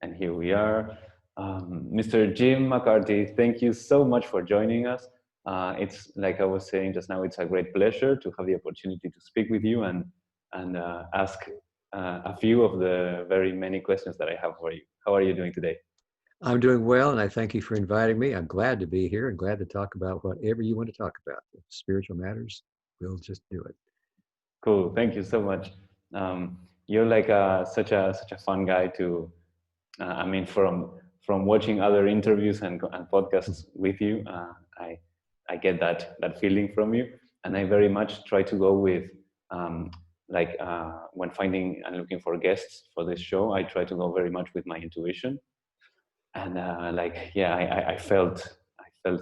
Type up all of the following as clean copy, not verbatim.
And here we are. Mr. Jim McCarty, thank you so much for joining us. It's like I was saying just now, it's a great pleasure to have the opportunity to speak with you and ask a few of the very many questions that I have for you. How are you doing today? I'm doing well, and I thank you for inviting me. I'm glad to be here and glad to talk about whatever you want to talk about. Spiritual matters, we'll just do it. Cool. Thank you so much. You're like such a fun guy to. I mean, from watching other interviews and podcasts with you, I get that feeling from you, and I very much try to go with when finding and looking for guests for this show, I try to go very much with my intuition, and I felt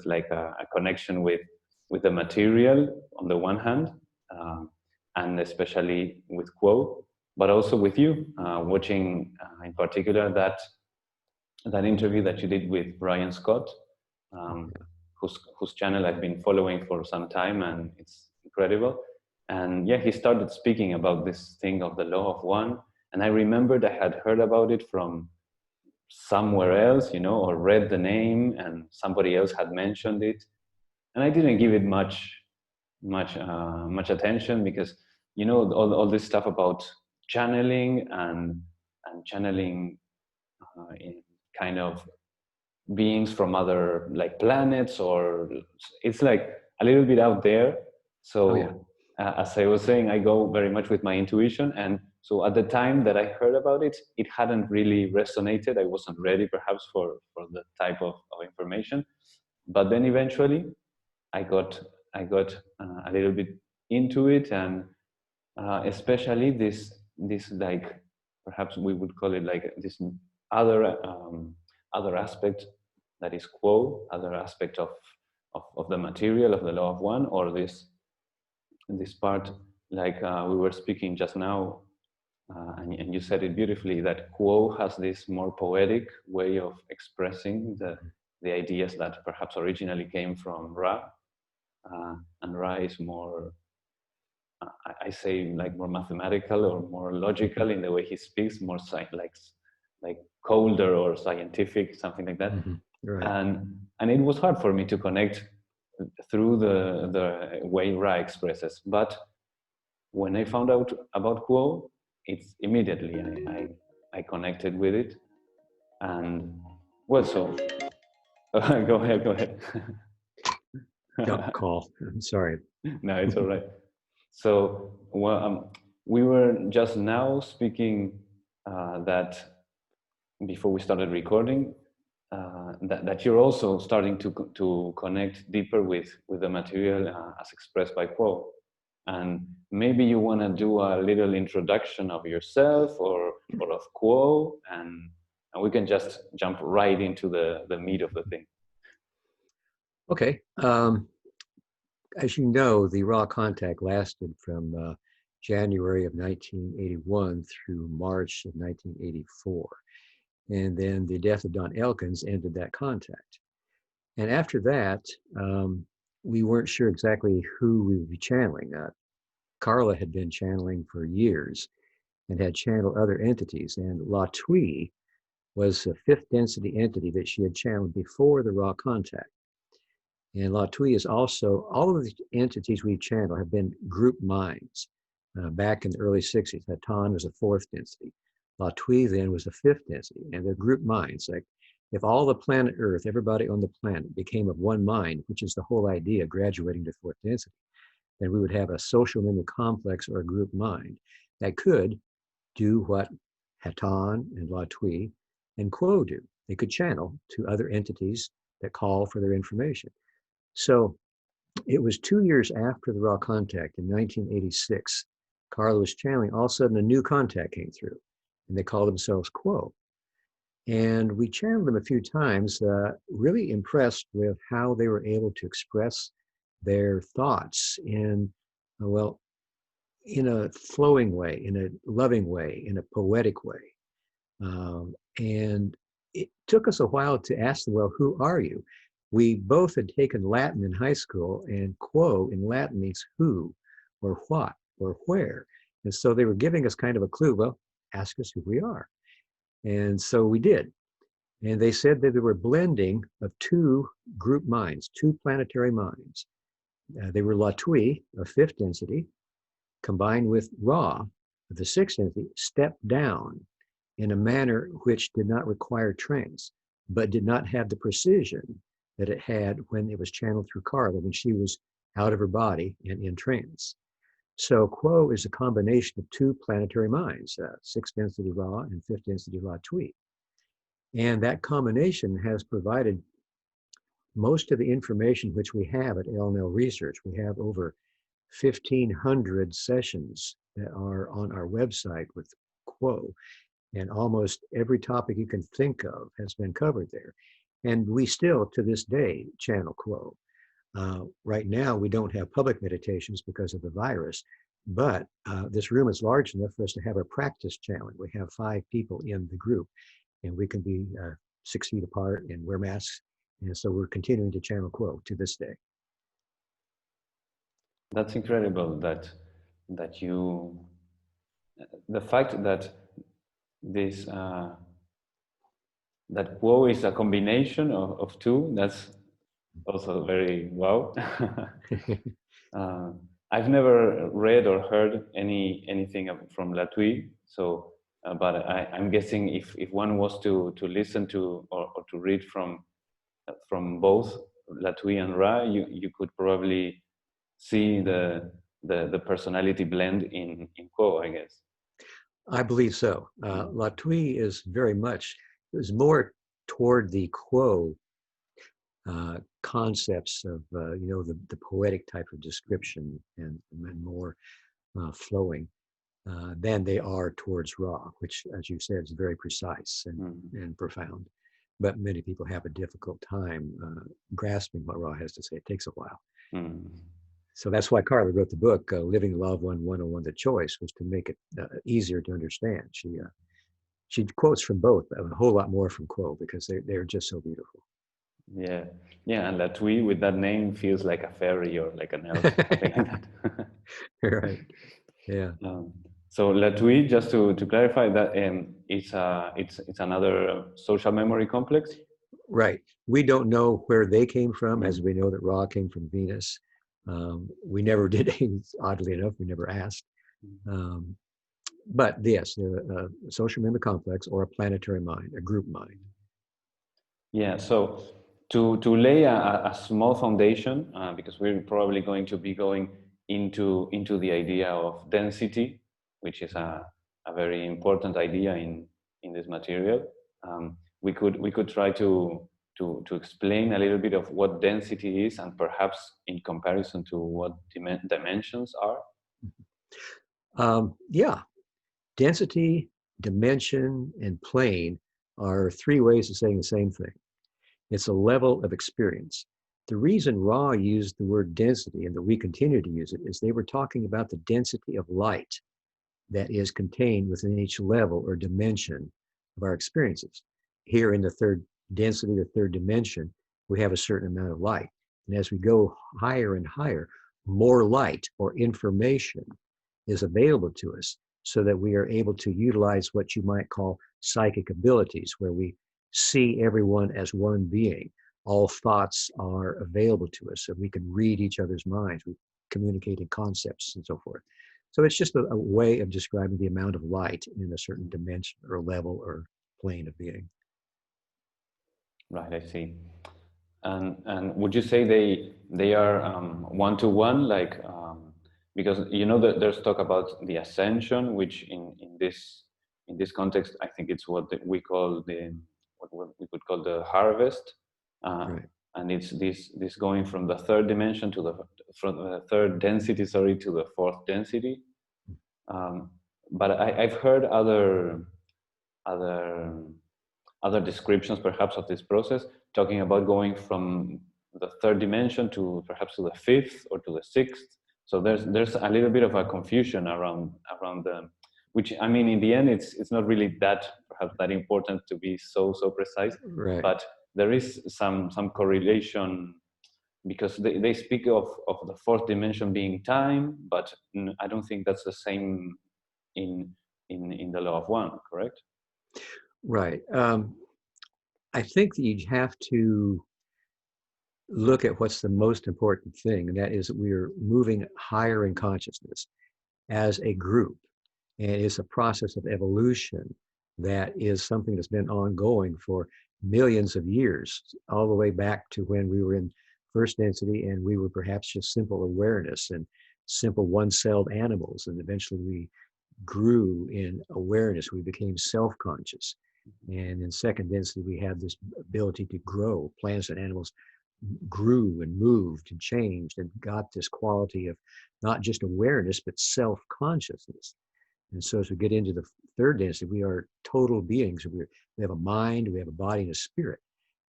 like a connection with the material on the one hand, and especially with Qu'o, but also with you, watching in particular that interview that you did with Brian Scott, whose channel I've been following for some time, and it's incredible. And yeah, he started speaking about this thing of the law of one, and I remembered I had heard about it from somewhere else, or read the name, and somebody else had mentioned it, and I didn't give it much attention because all this stuff about channeling and channeling in kind of beings from other like planets, or it's like a little bit out there. So as I was saying, I go very much with my intuition, and so at the time that I heard about it, it hadn't really resonated. I wasn't ready perhaps for the type of information, but then eventually I got a little bit into it, and especially this like, perhaps we would call it like this other aspect that is Qu'o, other aspect of the material of the law of one, or this part, like we were speaking just now, and you said it beautifully, that Qu'o has this more poetic way of expressing the ideas that perhaps originally came from Ra, and Ra is more, I say, like more mathematical or more logical in the way he speaks, more like colder or scientific, something like that. Right. And it was hard for me to connect through the way Ra expresses. But when I found out about Qu'o, it's immediately I connected with it. And well, so go ahead. Don't call. I'm sorry. No, it's all right. So we were just now speaking that before we started recording, that you're also starting to connect deeper with the material as expressed by Qu'o. And maybe you want to do a little introduction of yourself or of Qu'o, and we can just jump right into the meat of the thing. Okay. As you know, the raw contact lasted from January of 1981 through March of 1984. And then the death of Don Elkins ended that contact. And after that, we weren't sure exactly who we would be channeling. Carla had been channeling for years and had channeled other entities. And La Tui was a fifth density entity that she had channeled before the raw contact. And La Tui is also, all of the entities we've channeled have been group minds. Back in the early 60s, Hatan was a fourth density. La Tui then was a fifth density, and they're group minds. Like if all the planet Earth, everybody on the planet became of one mind, which is the whole idea, graduating to fourth density, then we would have a social memory complex or a group mind that could do what Hatan and La Tui and Qu'o do. They could channel to other entities that call for their information. So it was 2 years after the raw contact in 1986, Carla was channeling, all of a sudden a new contact came through, and they called themselves Qu'o. And we channeled them a few times, really impressed with how they were able to express their thoughts in a flowing way, in a loving way, in a poetic way. And it took us a while to ask them, well, who are you? We both had taken Latin in high school, and Qu'o in Latin means who, or what, or where. And so they were giving us kind of a clue, well, ask us who we are. And so we did. And they said that they were blending of two group minds, two planetary minds. They were Latui, of fifth density, combined with Ra, of the sixth density, stepped down in a manner which did not require trance, but did not have the precision that it had when it was channeled through Carla, when she was out of her body and in trance. So Qu'o is a combination of two planetary minds, sixth density Ra and fifth density Latui. And that combination has provided most of the information which we have at LNL Research. We have over 1,500 sessions that are on our website with Qu'o, and almost every topic you can think of has been covered there. And we still, to this day, channel Qu'o. Right now, we don't have public meditations because of the virus, but this room is large enough for us to have a practice channeling. We have 5 people in the group, and we can be 6 feet apart and wear masks. And so we're continuing to channel Qu'o to this day. That's incredible that you, the fact that this that Qu'o is a combination of two, that's also very wow. I've never read or heard anything from Latui, so but I'm guessing if one was to listen to or to read from both Latui and Ra, you could probably see the personality blend in Qu'o, I guess. I believe so. Latui is very much, it was more toward the Qu'o concepts of, the poetic type of description and more flowing than they are towards Ra, which, as you said, is very precise and profound. But many people have a difficult time grasping what Ra has to say. It takes a while. So that's why Carla wrote the book, Living Love 101, The Choice, was to make it easier to understand. She quotes from both, a whole lot more from Qu'o, because they're just so beautiful. Yeah, and Latui with that name feels like a fairy or like an elf, something like that. Right. Yeah. So Latui, just to clarify, that it's another social memory complex. Right. We don't know where they came from, as we know that Ra came from Venus. We never did, oddly enough, we never asked. But yes, they're a social memory complex or a planetary mind, a group mind. Yeah, so to lay a small foundation, because we're probably going to be going into the idea of density, which is a very important idea in this material. We could try to explain a little bit of what density is, and perhaps in comparison to what dimensions are. Yeah, density, dimension, and plane are 3 ways of saying the same thing. It's a level of experience. The reason Ra used the word density, and that we continue to use it, is they were talking about the density of light that is contained within each level or dimension of our experiences. Here in the third density, the third dimension, we have a certain amount of light. And as we go higher and higher, more light or information is available to us, so that we are able to utilize what you might call psychic abilities, where we see everyone as one being. All thoughts are available to us, so we can read each other's minds. We communicate in concepts and so forth. So it's just a way of describing the amount of light in a certain dimension or level or plane of being. Right, I see. And would you say they are one-to-one, like because that there's talk about the ascension, which in this context, I think it's what we call what we could call the harvest, Right. and it's this going from the third dimension to from the third density, to the fourth density. But I've heard other descriptions, perhaps, of this process, talking about going from the third dimension to perhaps to the fifth or to the sixth. So there's a little bit of a confusion around them, which, I mean, in the end, it's not really perhaps that important to be so precise. Right. But there is some correlation, because they speak of the fourth dimension being time, but I don't think that's the same in the law of one, correct? Right. I think that you have to look at what's the most important thing, and that is that we are moving higher in consciousness as a group. And it's a process of evolution that is something that's been ongoing for millions of years, all the way back to when we were in first density and we were perhaps just simple awareness and simple one-celled animals. And eventually we grew in awareness. We became self-conscious. And in second density, we had this ability to grow. Plants and animals grew and moved and changed and got this quality of not just awareness, but self-consciousness. And so as we get into the third density, we are total beings. We have a mind, we have a body and a spirit,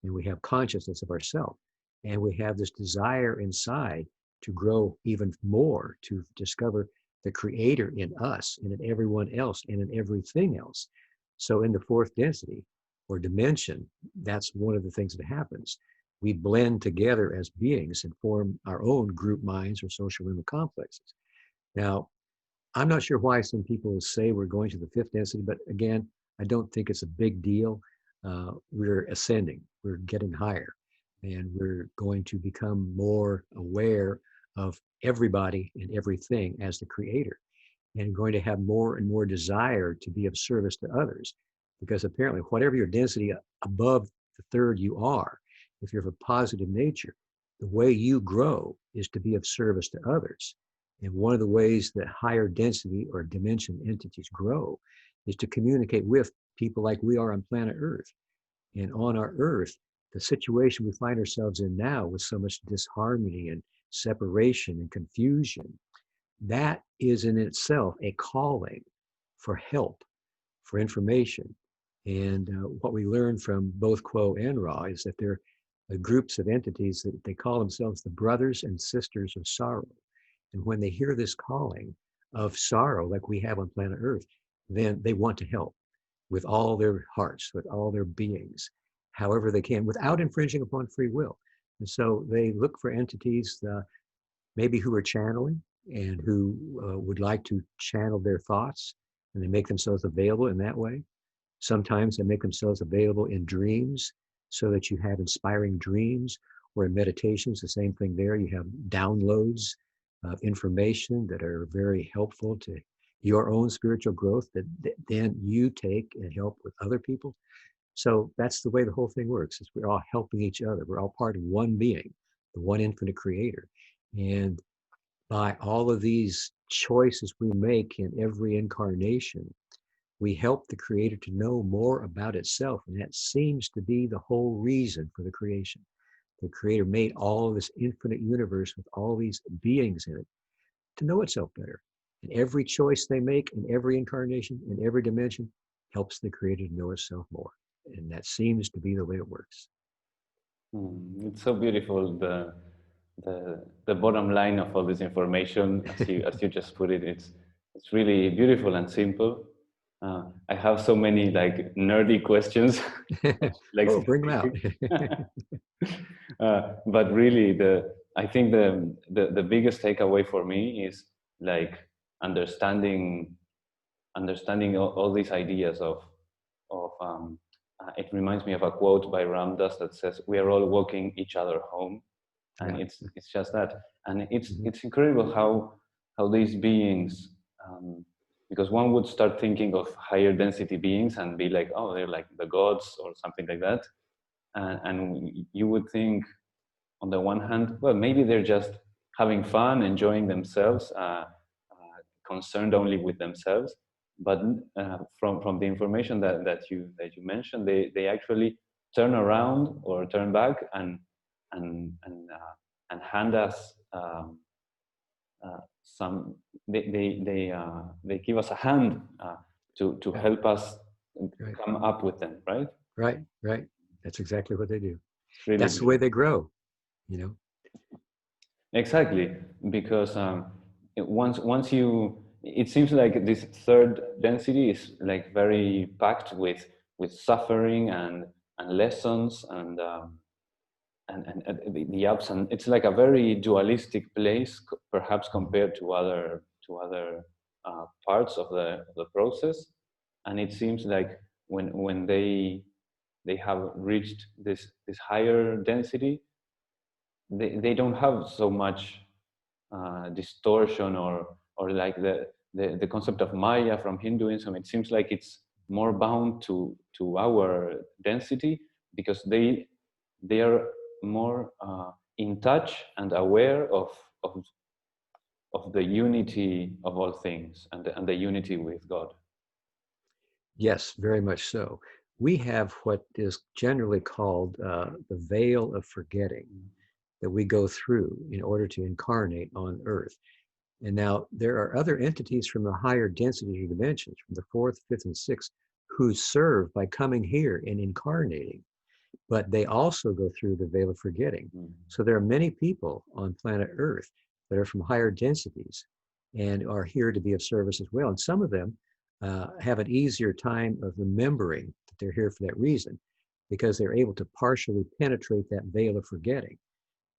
and we have consciousness of ourselves. And we have this desire inside to grow even more, to discover the creator in us and in everyone else and in everything else. So in the fourth density or dimension, that's one of the things that happens. We blend together as beings and form our own group minds or social limit complexes. Now, I'm not sure why some people say we're going to the fifth density, but again, I don't think it's a big deal. We're ascending, we're getting higher, and we're going to become more aware of everybody and everything as the creator, and going to have more and more desire to be of service to others. Because apparently, whatever your density above the third you are, if you're of a positive nature, the way you grow is to be of service to others. And one of the ways that higher density or dimension entities grow is to communicate with people like we are on planet Earth. And on our Earth, the situation we find ourselves in now with so much disharmony and separation and confusion, that is in itself a calling for help, for information. And what we learn from both Qu'o and Ra is that they're groups of entities that they call themselves the brothers and sisters of sorrow. And when they hear this calling of sorrow, like we have on planet Earth, then they want to help with all their hearts, with all their beings, however they can, without infringing upon free will. And so they look for entities maybe who are channeling and who would like to channel their thoughts, and they make themselves available in that way. Sometimes they make themselves available in dreams so that you have inspiring dreams, or in meditations, the same thing there. You have downloads of information that are very helpful to your own spiritual growth that then you take and help with other people. So that's the way the whole thing works, is we're all helping each other. We're all part of one being, the one infinite creator. And by all of these choices we make in every incarnation, we help the creator to know more about itself. And that seems to be the whole reason for the creation. The creator made all of this infinite universe with all these beings in it to know itself better. And every choice they make in every incarnation, in every dimension, helps the creator to know itself more. And that seems to be the way it works. It's so beautiful. The bottom line of all this information, as you just put it, it's really beautiful and simple. I have so many like nerdy questions. Like, oh, bring them out. But really, I think the biggest takeaway for me is like understanding all these ideas of it reminds me of a quote by Ram Dass that says, "We are all walking each other home," and Yeah. it's just that, and it's incredible how these beings. Because one would start thinking of higher density beings and be like, oh, they're like the gods or something like that. And you would think, on the one hand, well, maybe they're just having fun, enjoying themselves, concerned only with themselves. But from the information that you mentioned, they actually turn around or turn back and hand us some. They give us a hand to help us Right. come up with them, right? Right. That's exactly what they do. Really That's the way they grow, you know. exactly, because once you, it seems like this third density is like very packed with suffering and lessons and the ups, and it's like a very dualistic place, perhaps compared to other parts of the process. And it seems like when they have reached this higher density, they don't have so much distortion or like the concept of Maya from Hinduism. It seems like it's more bound to our density because they are more in touch and aware of of the unity of all things and the unity with God. Yes, very much so. We have what is generally called the veil of forgetting that we go through in order to incarnate on Earth. And now there are other entities from the higher densities or dimensions, from the fourth, fifth, and sixth, who serve by coming here and incarnating, but they also go through the veil of forgetting. So there are many people on planet Earth that are from higher densities and are here to be of service as well. And some of them have an easier time of remembering that they're here for that reason, because they're able to partially penetrate that veil of forgetting.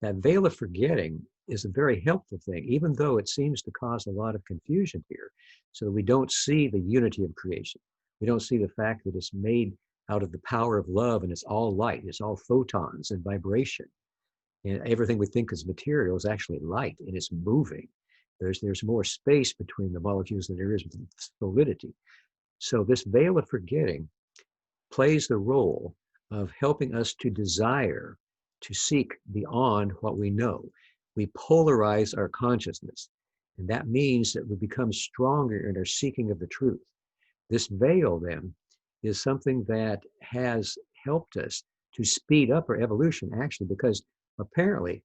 That veil of forgetting is a very helpful thing, even though it seems to cause a lot of confusion here. So we don't see the unity of creation. We don't see the fact that it's made out of the power of love and it's all light, it's all photons and vibration. And everything we think is material is actually light and it's moving. There's more space between the molecules than there is with solidity. So this veil of forgetting plays the role of helping us to desire to seek beyond what we know. We polarize our consciousness, and that means that we become stronger in our seeking of the truth. This veil, then, is something that has helped us to speed up our evolution, actually, because apparently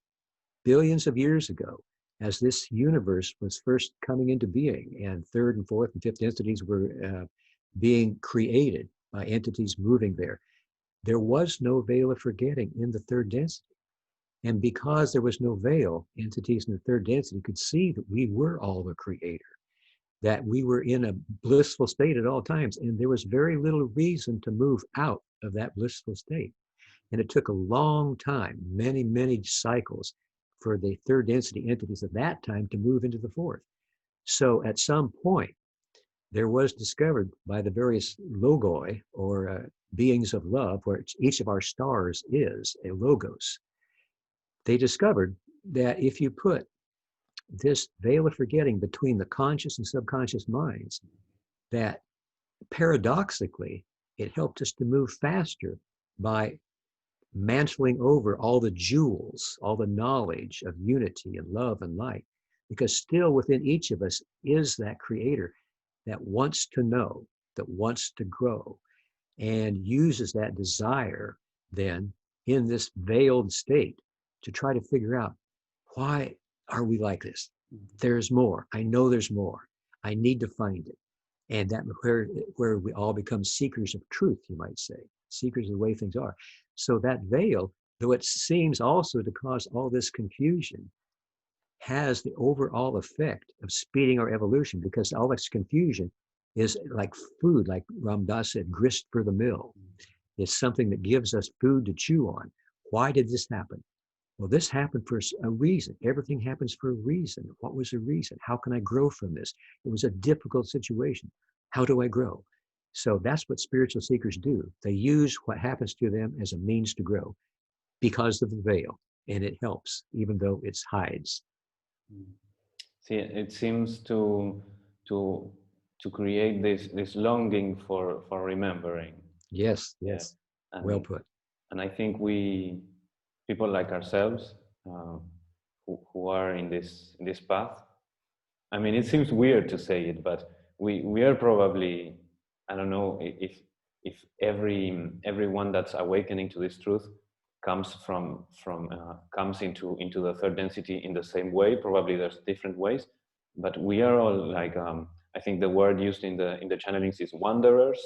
billions of years ago, as this universe was first coming into being and third and fourth and fifth entities were being created by entities moving there was no veil of forgetting in the third density. And because there was no veil, entities in the third density could see that we were all the creator, that we were in a blissful state at all times. And there was very little reason to move out of that blissful state. And it took a long time, many, many cycles, for the third density entities at that time to move into the fourth. So at some point, there was discovered by the various logoi, or beings of love, where each of our stars is a logos. They discovered that if you put this veil of forgetting between the conscious and subconscious minds, that paradoxically, it helped us to move faster by mantling over all the jewels, all the knowledge of unity and love and light, because still within each of us is that creator that wants to know, that wants to grow, and uses that desire then in this veiled state to try to figure out, why are we like this? There's more. I know there's more. I need to find it. And that where we all become seekers of truth, you might say, seekers of the way things are. So that veil, though it seems also to cause all this confusion, has the overall effect of speeding our evolution, because all this confusion is like food, like Ram Dass said, grist for the mill. It's something that gives us food to chew on. Why did this happen? Well, this happened for a reason. Everything happens for a reason. What was the reason? How can I grow from this? It was a difficult situation. How do I grow? So that's what spiritual seekers do. They use what happens to them as a means to grow because of the veil, and it helps, even though it hides. See, it seems to create this longing for remembering. Yes, yes, and, well put. And I think people like ourselves, who are in this path. I mean, it seems weird to say it, but we are probably, I don't know if everyone that's awakening to this truth comes comes into the third density in the same way. Probably there's different ways, but we are all like, I think the word used in the channelings is wanderers.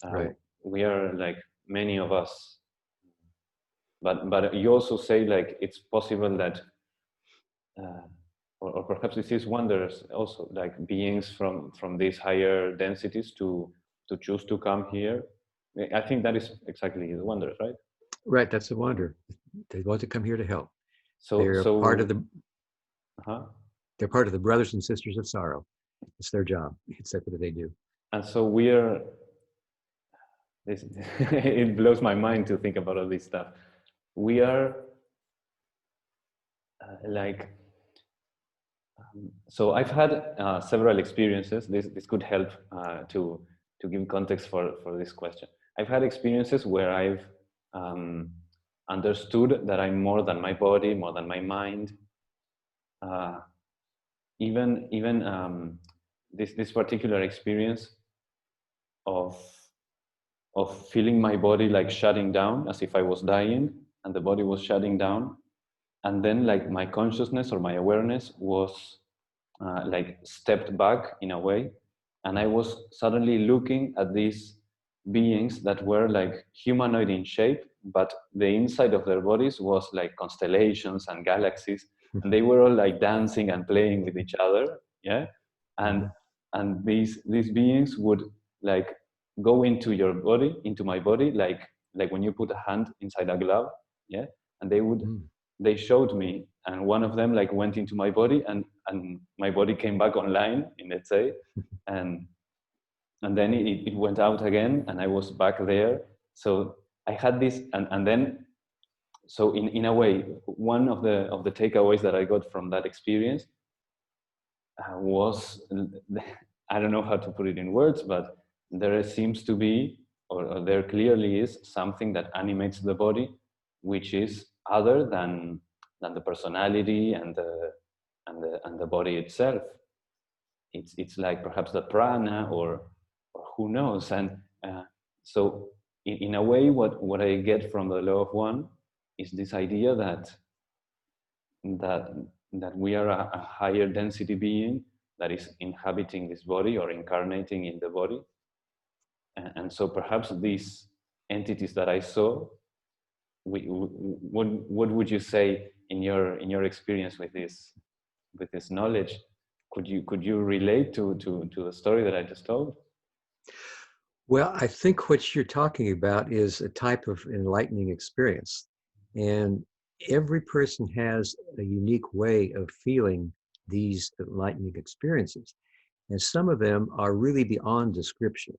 Right. We are like many of us, but you also say like it's possible that or perhaps this is wanderers also, like beings from these higher densities to choose to come here. I think that is exactly the wanderers, right? Right, that's the wonder. They want to come here to help. So They're part of the uh-huh. they're part of the brothers and sisters of sorrow. It's their job. It's what they do. And so we are this, it blows my mind to think about all this stuff. We are like, so I've had several experiences. This could help to give context for this question. I've had experiences where I've understood that I'm more than my body, more than my mind. Even this particular experience of feeling my body like shutting down, as if I was dying, and the body was shutting down, and then like my consciousness or my awareness was like stepped back in a way, and I was suddenly looking at these beings that were like humanoid in shape, but the inside of their bodies was like constellations and galaxies, and they were all like dancing and playing with each other. Yeah. and Mhm. and these beings would like go into your body, into my body, like when you put a hand inside a glove. Yeah. And Mm. they showed me, and one of them like went into my body, and my body came back online, in, let's say, and then it went out again, and I was back there. So I had this, and then, so in a way, one of the takeaways that I got from that experience was, I don't know how to put it in words, but there seems to be, or there clearly is something that animates the body, which is other than the personality and the body itself. It's like perhaps the prana, or who knows. And so in a way, what I get from the law of one is this idea that that we are a higher density being that is inhabiting this body or incarnating in the body. And so perhaps these entities that I saw, what would you say in your experience with this knowledge? Could you relate to the story that I just told? Well, I think what you're talking about is a type of enlightening experience. And every person has a unique way of feeling these enlightening experiences. And some of them are really beyond description.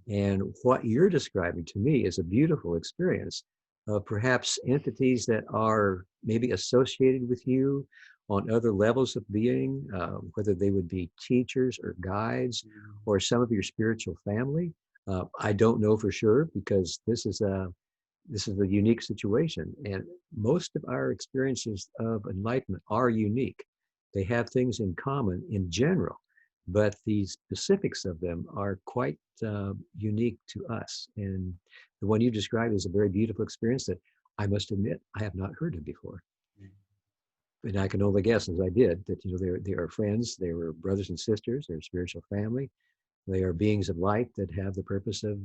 And what you're describing to me is a beautiful experience of perhaps entities that are maybe associated with you on other levels of being, whether they would be teachers or guides or some of your spiritual family. I don't know for sure because this is a unique situation, and most of our experiences of enlightenment are unique. They have things in common in general, but the specifics of them are quite unique to us. And the one you described is a very beautiful experience that I must admit I have not heard of before. And I can only guess, as I did, that they are friends, they were brothers and sisters, they're spiritual family. They are beings of light that have the purpose of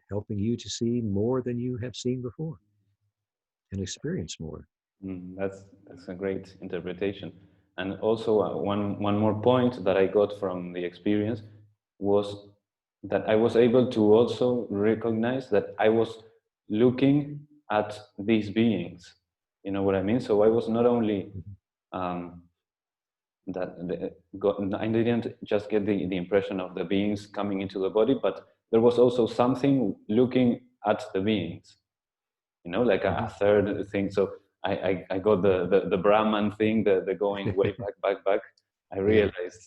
helping you to see more than you have seen before and experience more. That's a great interpretation. And also one more point that I got from the experience was that I was able to also recognize that I was looking at these beings. You know what I mean? So I was not only Mhm. um, I didn't just get the impression of the beings coming into the body, but there was also something looking at the beings, like a Mhm. third thing. So I got the Brahman thing, the going way back. I Yeah, realized,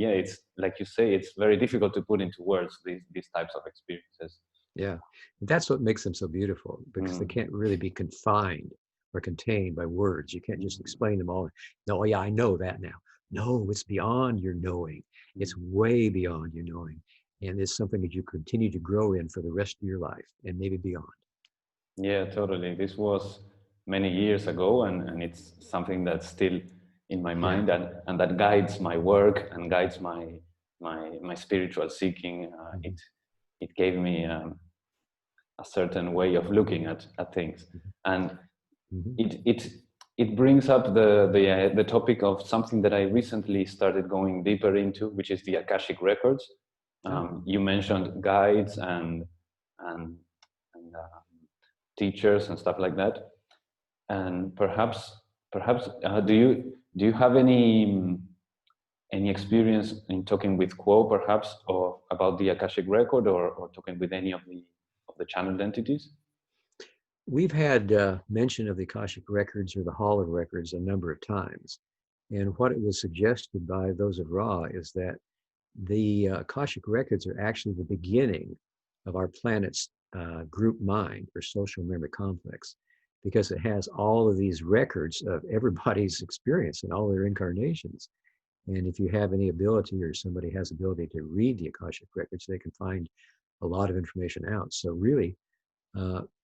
yeah, it's like you say, it's very difficult to put into words these types of experiences. yeah. That's what makes them so beautiful because they Mm, can't really be confined or contained by words. You can't just explain them all. No, oh, yeah, I know that now. No, it's beyond your knowing. It's mm. way beyond your knowing. And it's something that you continue to grow in for the rest of your life and maybe beyond. Yeah, totally. This was many years ago, and it's something that's still in my Yeah. mind, and that guides my work and guides my spiritual seeking. Mhm. It gave me a certain way of looking at things, and Mhm. it it brings up the topic of something that I recently started going deeper into, which is the Akashic Records. Oh, You mentioned guides and teachers and stuff like that, and perhaps do you have any experience in talking with Qu'o, perhaps, or about the Akashic Record, or talking with any of the the channeled entities? We've had mention of the Akashic Records or the Hall of Records a number of times. And what it was suggested by those of Ra is that the Akashic Records are actually the beginning of our planet's group mind or social memory complex, because it has all of these records of everybody's experience and all their incarnations. And if you have any ability or somebody has ability to read the Akashic Records, they can find a lot of information out. So really,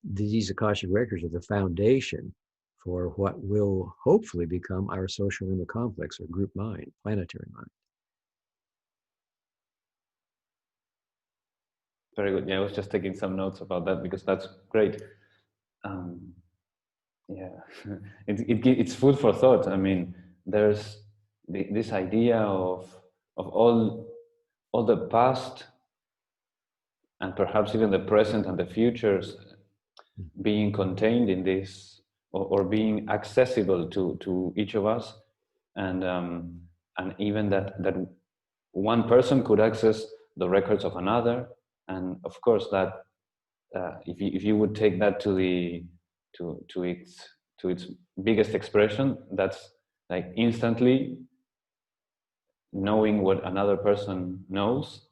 these Akashic Records are the foundation for what will hopefully become our social memory complex or group mind, planetary mind. Very good. Yeah, I was just taking some notes about that because that's great. Yeah, it's food for thought. I mean, there's this idea of all the past and perhaps even the present and the futures being contained in this, or being accessible to each of us, and even that one person could access the records of another, and of course that if you would take that to its biggest expression, that's like instantly knowing what another person knows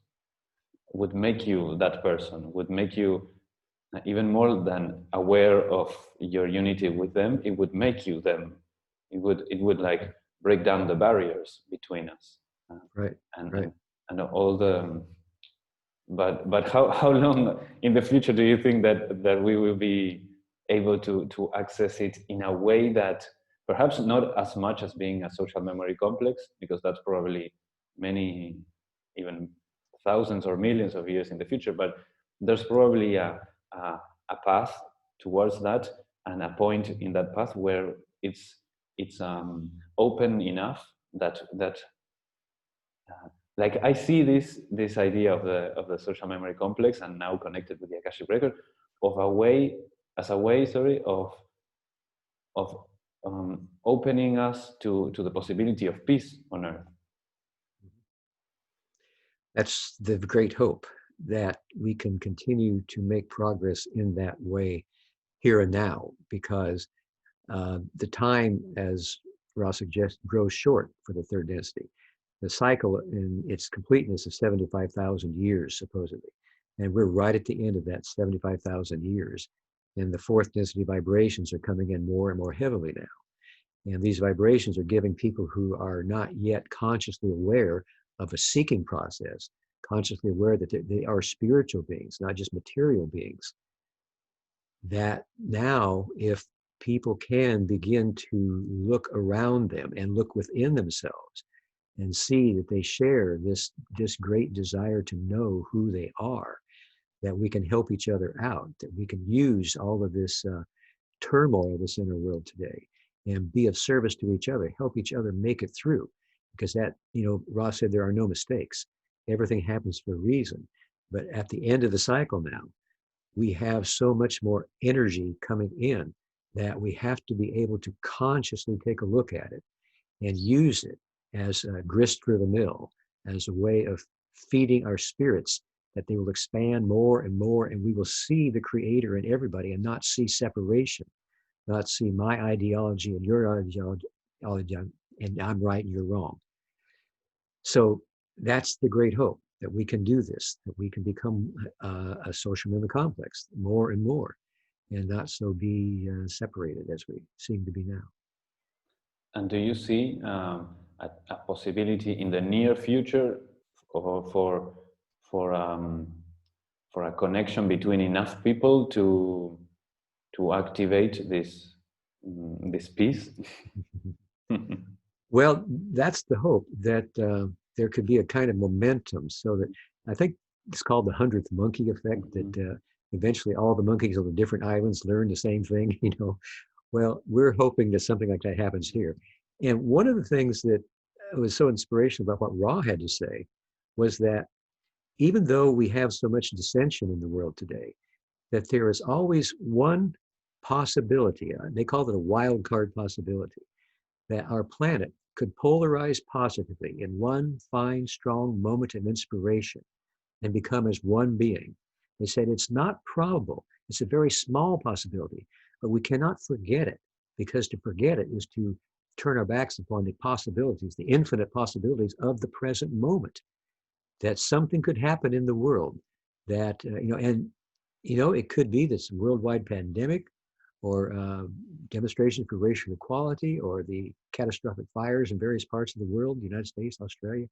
would make you that person, would make you even more than aware of your unity with them. It would make you them. It would like break down the barriers between us. Right. And, right. and all the but how long in the future do you think that we will be able to access it in a way that perhaps not as much as being a social memory complex, because that's probably many, even thousands or millions of years in the future, but there's probably a path towards that, and a point in that path where it's open enough that like I see this idea of the social memory complex, and now connected with the Akashic record, of a way as a way, sorry, of opening us to the possibility of peace on Earth. That's the great hope, that we can continue to make progress in that way here and now, because the time, as Ross suggests, grows short for the third density. The cycle in its completeness is 75,000 years, supposedly. And we're right at the end of that 75,000 years. And the fourth density vibrations are coming in more and more heavily now. And these vibrations are giving people who are not yet consciously aware of a seeking process, consciously aware that they are spiritual beings, not just material beings. That now, if people can begin to look around them and look within themselves and see that they share this great desire to know who they are, that we can help each other out, that we can use all of this turmoil that's in our world today and be of service to each other, help each other make it through. Because that, Ross said there are no mistakes. Everything happens for a reason. But at the end of the cycle now, we have so much more energy coming in that we have to be able to consciously take a look at it and use it as a grist for the mill, as a way of feeding our spirits, that they will expand more and more, and we will see the Creator in everybody and not see separation, not see my ideology and your ideology, and I'm right and you're wrong. So that's the great hope, that we can do this, that we can become a social memory complex more and more, and not so be separated as we seem to be now. And do you see a possibility in the near future for a connection between enough people to activate this peace? Well, that's the hope, that there could be a kind of momentum, so that I think it's called the 100th monkey effect, that eventually all the monkeys on the different islands learn the same thing, Well, we're hoping that something like that happens here. And one of the things that was so inspirational about what Ra had to say was that even though we have so much dissension in the world today, that there is always one possibility, they call it a wild card possibility, that our planet could polarize positively in one fine, strong moment of inspiration and become as one being. They said it's not probable. It's a very small possibility, but we cannot forget it, because to forget it is to turn our backs upon the possibilities, the infinite possibilities of the present moment, that something could happen in the world that, it could be this worldwide pandemic, or demonstration for racial equality, or the catastrophic fires in various parts of the world, the United States, Australia,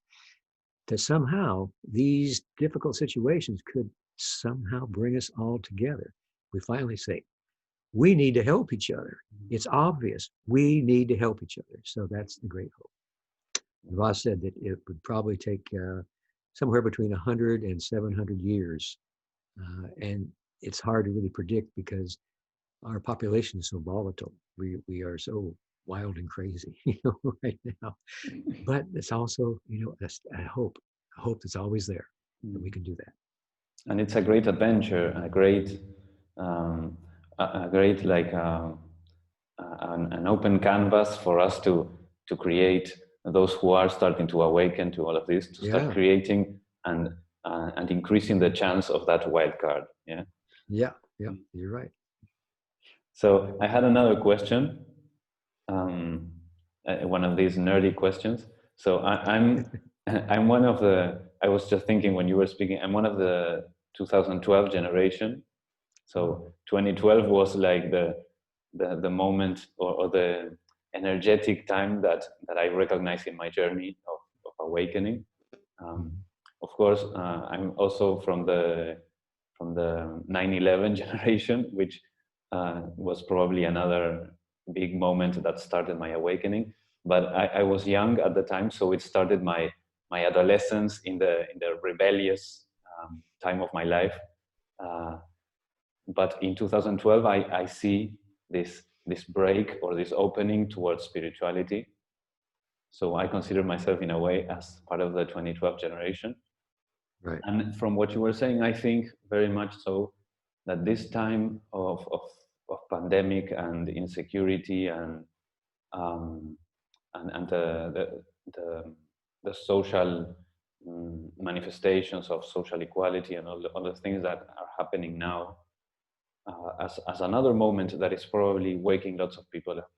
that somehow these difficult situations could somehow bring us all together. We finally say, we need to help each other. It's obvious we need to help each other. So that's the great hope. Ross said that it would probably take somewhere between 100 and 700 years. And it's hard to really predict, because our population is so volatile. We are so wild and crazy, right now. But it's also, a hope that's always there, that we can do that. And it's a great adventure, a great like an open canvas for us to create, those who are starting to awaken to all of this, to start creating and increasing the chance of that wild card. Yeah, you're right. So I had another question, one of these nerdy questions. So I'm one of the, I was just thinking when you were speaking, I'm one of the 2012 generation. So 2012 was like the moment, or the energetic time that I recognize in my journey of awakening. Of course, I'm also from the 9/11 generation, which was probably another big moment that started my awakening. But I was young at the time, so it started my adolescence in the rebellious time of my life. But in 2012, I see this break, or this opening towards spirituality. So I consider myself in a way as part of the 2012 generation. Right. And from what you were saying, I think very much so that this time of pandemic and insecurity and the social manifestations of social equality and all the things that are happening now, as another moment that is probably waking lots of people up.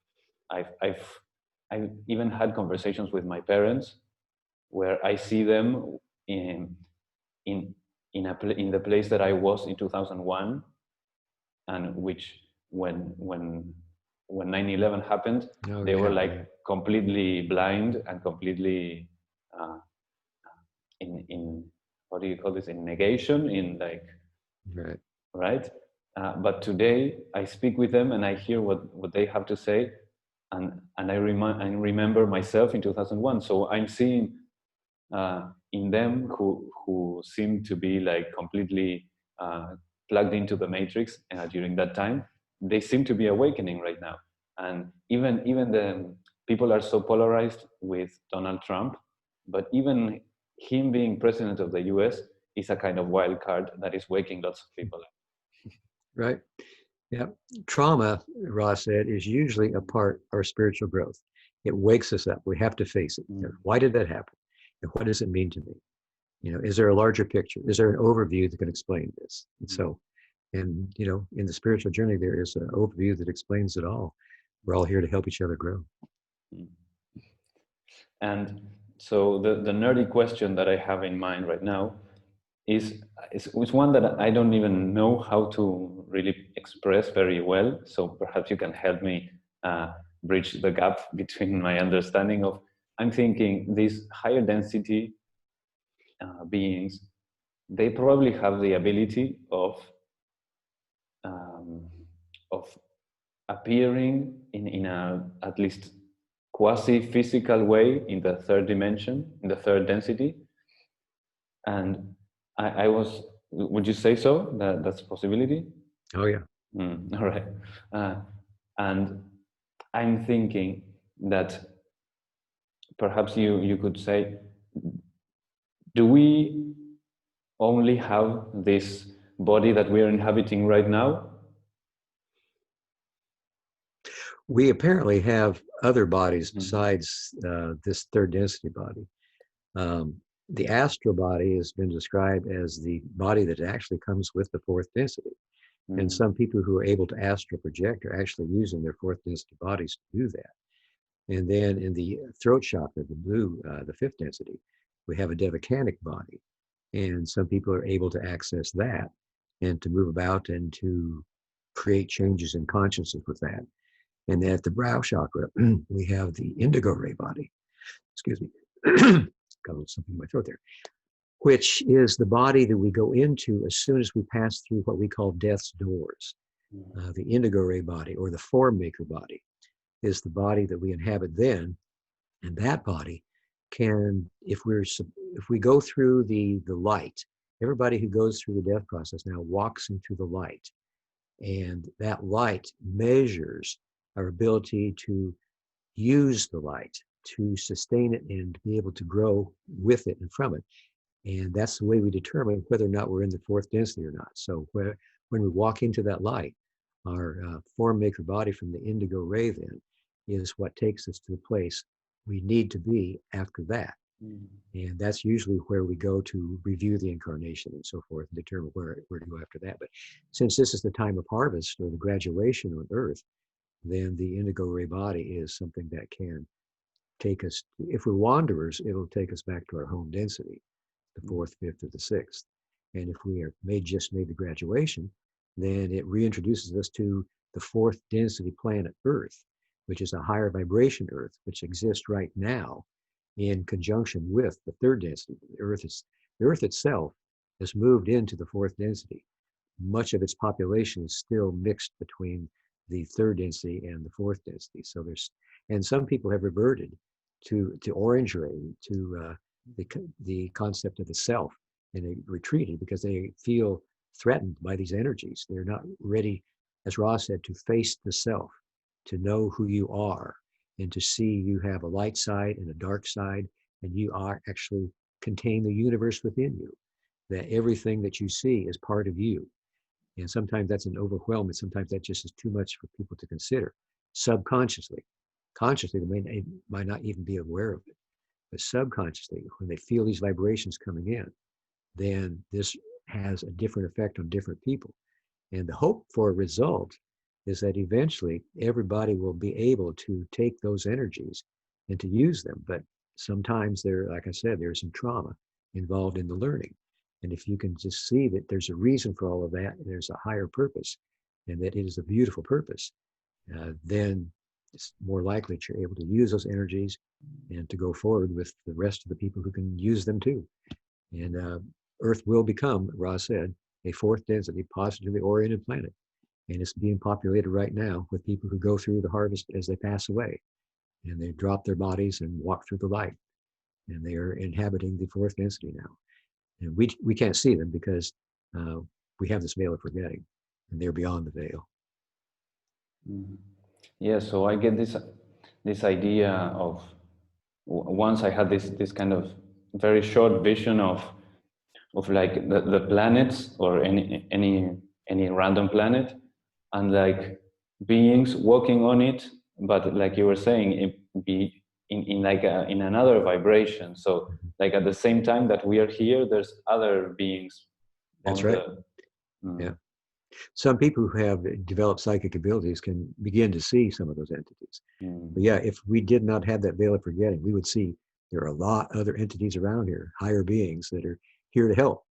I've even had conversations with my parents where I see them in the place that I was in 2001, and which when 9/11 happened, they were like completely blind and completely in what do you call this, in negation, in like right. But today I speak with them and I hear what they have to say, and I remember myself in 2001. So I'm seeing in them who seem to be like completely plugged into the matrix during that time. They seem to be awakening right now, and even the people are so polarized with Donald Trump, but even him being president of the US is a kind of wild card that is waking lots of people up. Right. Yeah. Trauma, Ross said, is usually a part of our spiritual growth. It wakes us up. We have to face it. Why did that happen? And what does it mean to me? Is there a larger picture? Is there an overview that can explain this? And so, in the spiritual journey, there is an overview that explains it all. We're all here to help each other grow. And so the nerdy question that I have in mind right now is one that I don't even know how to really express very well. So perhaps you can help me bridge the gap between my understanding of, I'm thinking these higher density beings, they probably have the ability of appearing in a at least quasi-physical way in the third dimension, in the third density. And I was, would you say so, that that's a possibility? Oh, yeah. All right. And I'm thinking that perhaps you could say, do we only have this body that we're inhabiting right now? We apparently have other bodies besides this third density body. The astral body has been described as the body that actually comes with the fourth density. And Mm. some people who are able to astral project are actually using their fourth density bodies to do that. And then in the throat chakra, the blue, the fifth density, we have a devacanic body. And some people are able to access that and to move about and to create changes in consciousness with that. And then at the brow chakra, we have the indigo ray body. Excuse me. Got a little something in my throat there, which is the body that we go into as soon as we pass through what we call death's doors. The indigo ray body, or the form maker body, is the body that we inhabit then. And that body can, if we go through the light, everybody who goes through the death process now walks into the light. And that light measures our ability to use the light, to sustain it and be able to grow with it and from it. And that's the way we determine whether or not we're in the fourth density or not. So when we walk into that light, our form maker body from the indigo ray then is what takes us to the place we need to be after that. Mm. And that's usually where we go to review the incarnation and so forth and determine where to go after that. But since this is the time of harvest or the graduation on Earth, then the indigo ray body is something that can take us, if we're wanderers, it'll take us back to our home density, the fourth, fifth, or the sixth. And if we are just made the graduation, then it reintroduces us to the fourth density planet Earth, which is a higher vibration Earth, which exists right now in conjunction with the third density. The Earth itself has moved into the fourth density. Much of its population is still mixed between the third density and the fourth density. So and some people have reverted to orange ray, to the concept of the self, and they retreated because they feel threatened by these energies. They're not ready, as Ra said, to face the self, to know who you are, and to see you have a light side and a dark side, and you are actually contain the universe within you, that everything that you see is part of you. And sometimes that's an overwhelm, and sometimes that just is too much for people to consider subconsciously. Consciously, they might not even be aware of it, but subconsciously, when they feel these vibrations coming in, then this has a different effect on different people. And the hope for a result is that eventually everybody will be able to take those energies and to use them. But sometimes like I said, there's some trauma involved in the learning. And if you can just see that there's a reason for all of that, and there's a higher purpose, and that it is a beautiful purpose, then it's more likely that you're able to use those energies and to go forward with the rest of the people who can use them too. And Earth will become, Ra said, a fourth density, positively oriented planet. And it's being populated right now with people who go through the harvest as they pass away. And they drop their bodies and walk through the light. And they are inhabiting the fourth density now. And we can't see them because we have this veil of forgetting. And they're beyond the veil. Mm. Yeah, so I get this idea of, once I had this kind of very short vision of like the planets, or any random planet, and like beings walking on it, but like you were saying, it be in like in another vibration. So like at the same time that we are here, there's other beings That's on right. the. Yeah. Some people who have developed psychic abilities can begin to see some of those entities. But yeah, if we did not have that veil of forgetting, we would see there are a lot of other entities around here, higher beings that are here to help,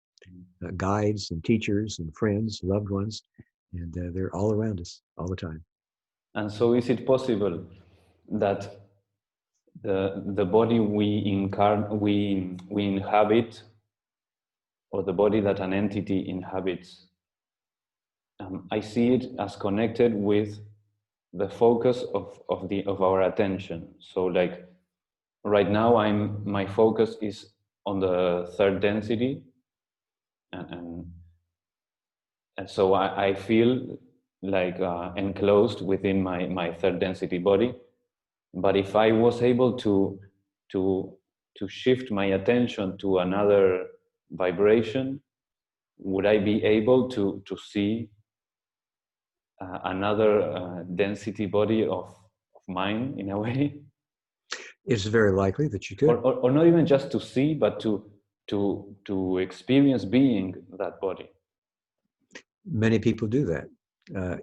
guides and teachers and friends, loved ones, and they're all around us all the time. And so is it possible that the body we inhabit, or the body that an entity inhabits, I see it as connected with the focus of our attention. So like right now my focus is on the third density, and so I feel like enclosed within my third density body. But if I was able to shift my attention to another vibration, would I be able to see another density body of mine, in a way? It's very likely that you could. Or not even just to see, but to experience being that body. Many people do that,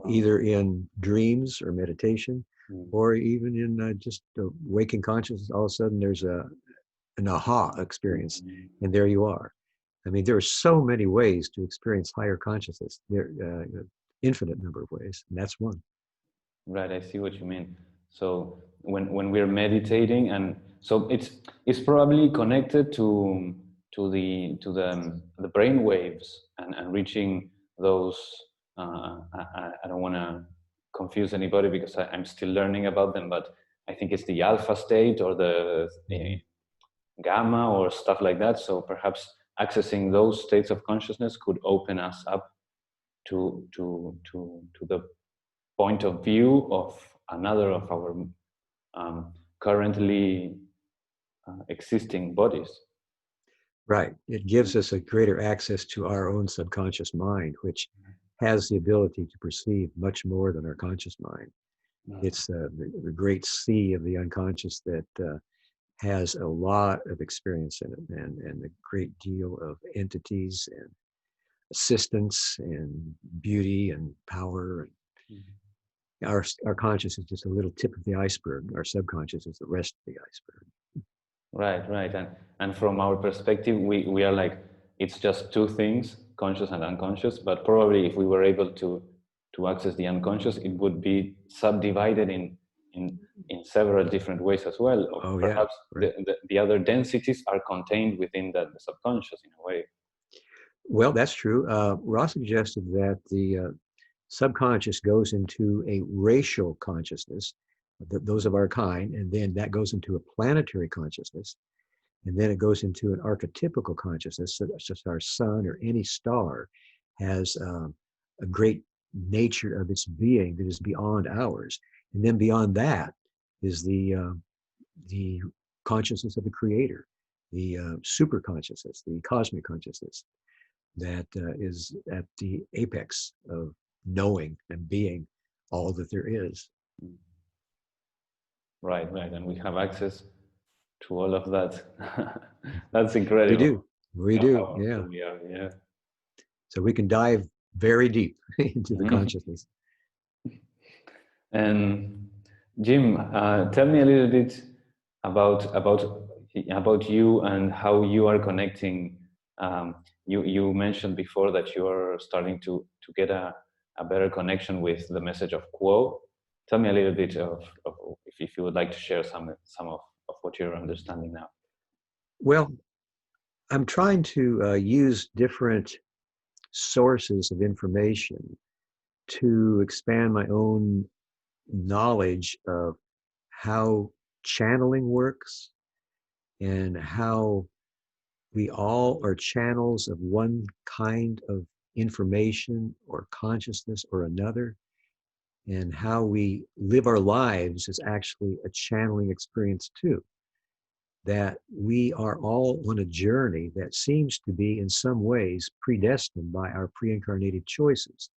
either in dreams or meditation, or even in just waking consciousness. All of a sudden, there's an aha experience, and there you are. I mean, there are so many ways to experience higher consciousness. There are infinite number of ways, and that's one. Right, I see what you mean. So when we're meditating, and so it's probably connected to the brain waves and reaching those. I don't want to confuse anybody because I'm still learning about them, but I think it's the alpha state or the gamma or stuff like that. So perhaps accessing those states of consciousness could open us up to the point of view of another of our currently existing bodies. Right. It gives us a greater access to our own subconscious mind, which has the ability to perceive much more than our conscious mind. It's the great sea of the unconscious that has a lot of experience in it, and a great deal of entities and assistance and beauty and power. Our conscious is just a little tip of the iceberg. Our subconscious is the rest of the iceberg. Right. And from our perspective, we are like, it's just two things, conscious and unconscious, but probably if we were able to access the unconscious, it would be subdivided in several different ways as well. Or perhaps right. the other densities are contained within the subconscious in a way. Well, that's true. Ross suggested that the subconscious goes into a racial consciousness, those of our kind, and then that goes into a planetary consciousness, and then it goes into an archetypical consciousness, such as our sun or any star has a great nature of its being that is beyond ours. And then beyond that is the consciousness of the creator, the super consciousness, the cosmic consciousness that is at the apex of knowing and being all that there is. Right. And we have access to all of that. That's incredible. We do. Yeah. We are, yeah. So we can dive very deep into the consciousness. And Jim, tell me a little bit about you and how you are connecting. You mentioned before that you are starting to get a better connection with the message of Qu'o. Tell me a little bit of if you would like to share some of what you're understanding now. Well, I'm trying to use different sources of information to expand my own knowledge of how channeling works and how we all are channels of one kind of information or consciousness or another, and how we live our lives is actually a channeling experience too. That we are all on a journey that seems to be in some ways predestined by our pre-incarnated choices.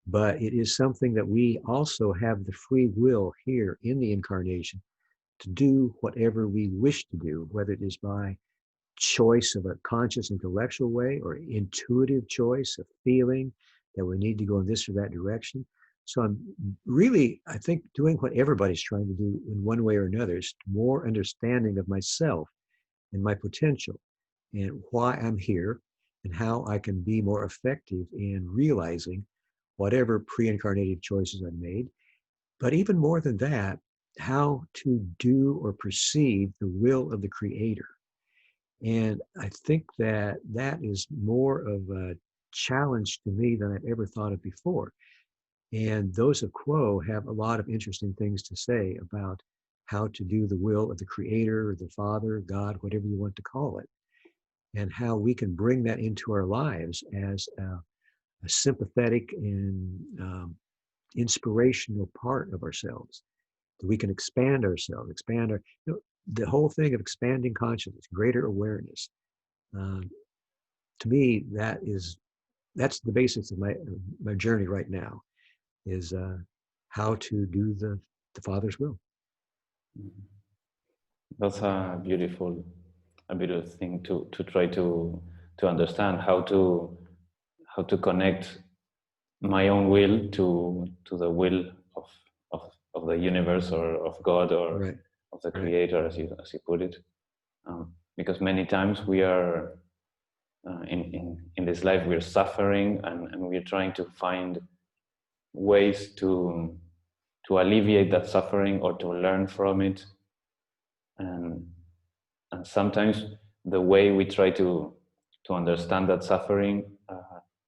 But it is something that we also have the free will here in the incarnation to do whatever we wish to do, whether it is by choice of a conscious intellectual way or intuitive choice of feeling that we need to go in this or that direction. So I'm really, I think, doing what everybody's trying to do in one way or another is more understanding of myself and my potential and why I'm here and how I can be more effective in realizing whatever pre-incarnated choices I've made. But even more than that, how to do or perceive the will of the Creator. And I think that that is more of a challenge to me than I've ever thought of before. And those of Qu'o have a lot of interesting things to say about how to do the will of the Creator, or the Father, God, whatever you want to call it, and how we can bring that into our lives as a sympathetic and inspirational part of ourselves. That we can expand ourselves, expand our, the whole thing of expanding consciousness, greater awareness. To me, that's the basis of my journey right now, is how to do the Father's will. That's a beautiful a bit of thing to try to understand how to connect my own will to the will of the universe or of God or Right. of the Right. Creator, as you put it. Because many times we are in this life we're suffering, and we're trying to find ways to alleviate that suffering or to learn from it, and sometimes the way we try to understand that suffering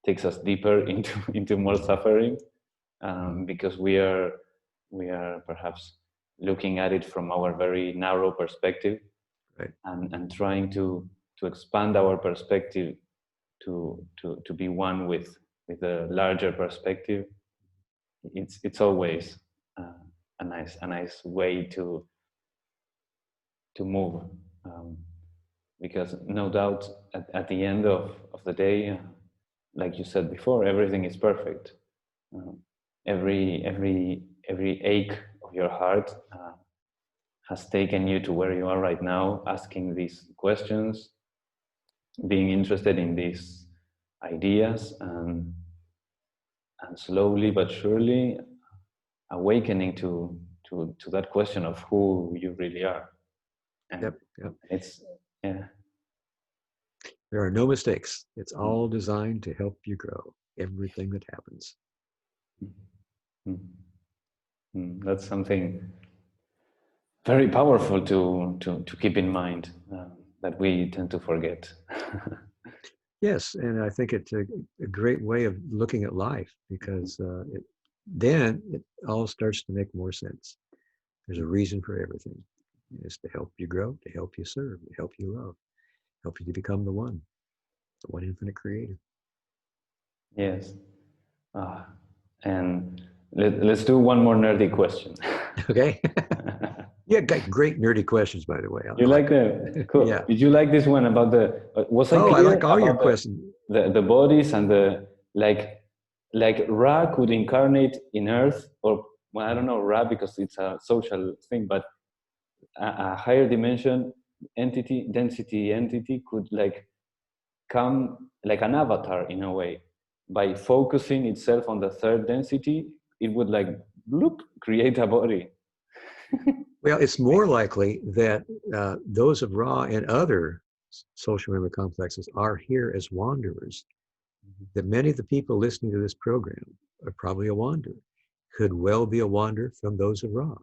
takes us deeper into more suffering, because we are perhaps looking at it from our very narrow perspective, Right. and trying to expand our perspective to be one with a larger perspective. It's always a nice way to move, um, because no doubt at the end of the day, like you said before, everything is perfect. Um, every ache of your heart has taken you to where you are right now, asking these questions, being interested in these ideas, and slowly but surely awakening to that question of who you really are. And Yep. Yep. it's, yeah. There are no mistakes. It's Mm, all designed to help you grow. Everything that happens. mm, that's something very powerful to keep in mind, that we tend to forget. Yes, and I think it's a great way of looking at life because then it all starts to make more sense. There's a reason for everything. It's to help you grow, to help you serve, to help you love, help you to become the one infinite creator. Yes. Ah, and let's do one more nerdy question. Okay. Yeah, got great nerdy questions, by the way. I You like like the them. cool? Yeah. Did you like this one about the? Was I Oh, I clear like all your about questions. the bodies and the like Ra could incarnate in Earth, or, well, I don't know Ra because it's a social thing, but a higher dimension entity, density entity could like come like an avatar in a way. By focusing itself on the third density, it would like bloop, create a body. Well, it's more likely that those of Ra and other social memory complexes are here as wanderers. That many of the people listening to this program are probably a wanderer, could well be a wanderer from those of Ra.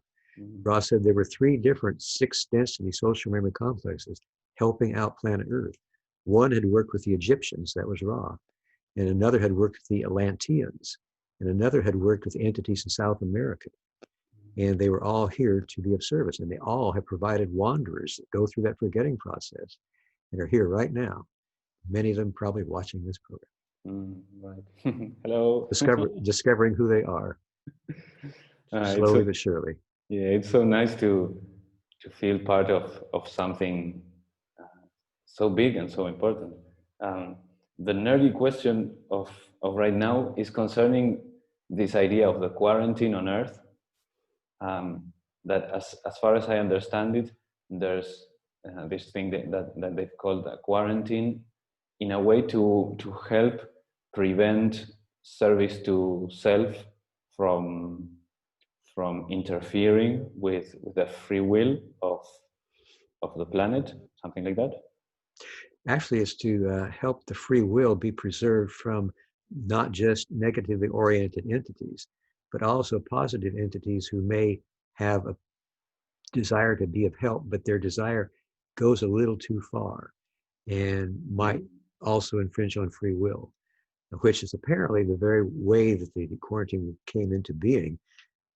Ra said there were 3 different 6th density social memory complexes helping out planet Earth. One had worked with the Egyptians, that was Ra, and another had worked with the Atlanteans, and another had worked with entities in South America. And they were all here to be of service, and they all have provided wanderers that go through that forgetting process and are here right now. Many of them probably watching this program. Right. Hello. Discovering who they are It's slowly so, but surely. yeah, it's so nice to feel part of something so big and so important. Um, the nerdy question of right now is concerning this idea of the quarantine on Earth. That as far as I understand it, there's this thing that they've called a quarantine, in a way to help prevent service to self from from interfering with the free will of the planet, something like that. Actually, it's to help the free will be preserved from not just negatively oriented entities, but also positive entities who may have a desire to be of help, but their desire goes a little too far and might also infringe on free will, which is apparently the very way that the quarantine came into being.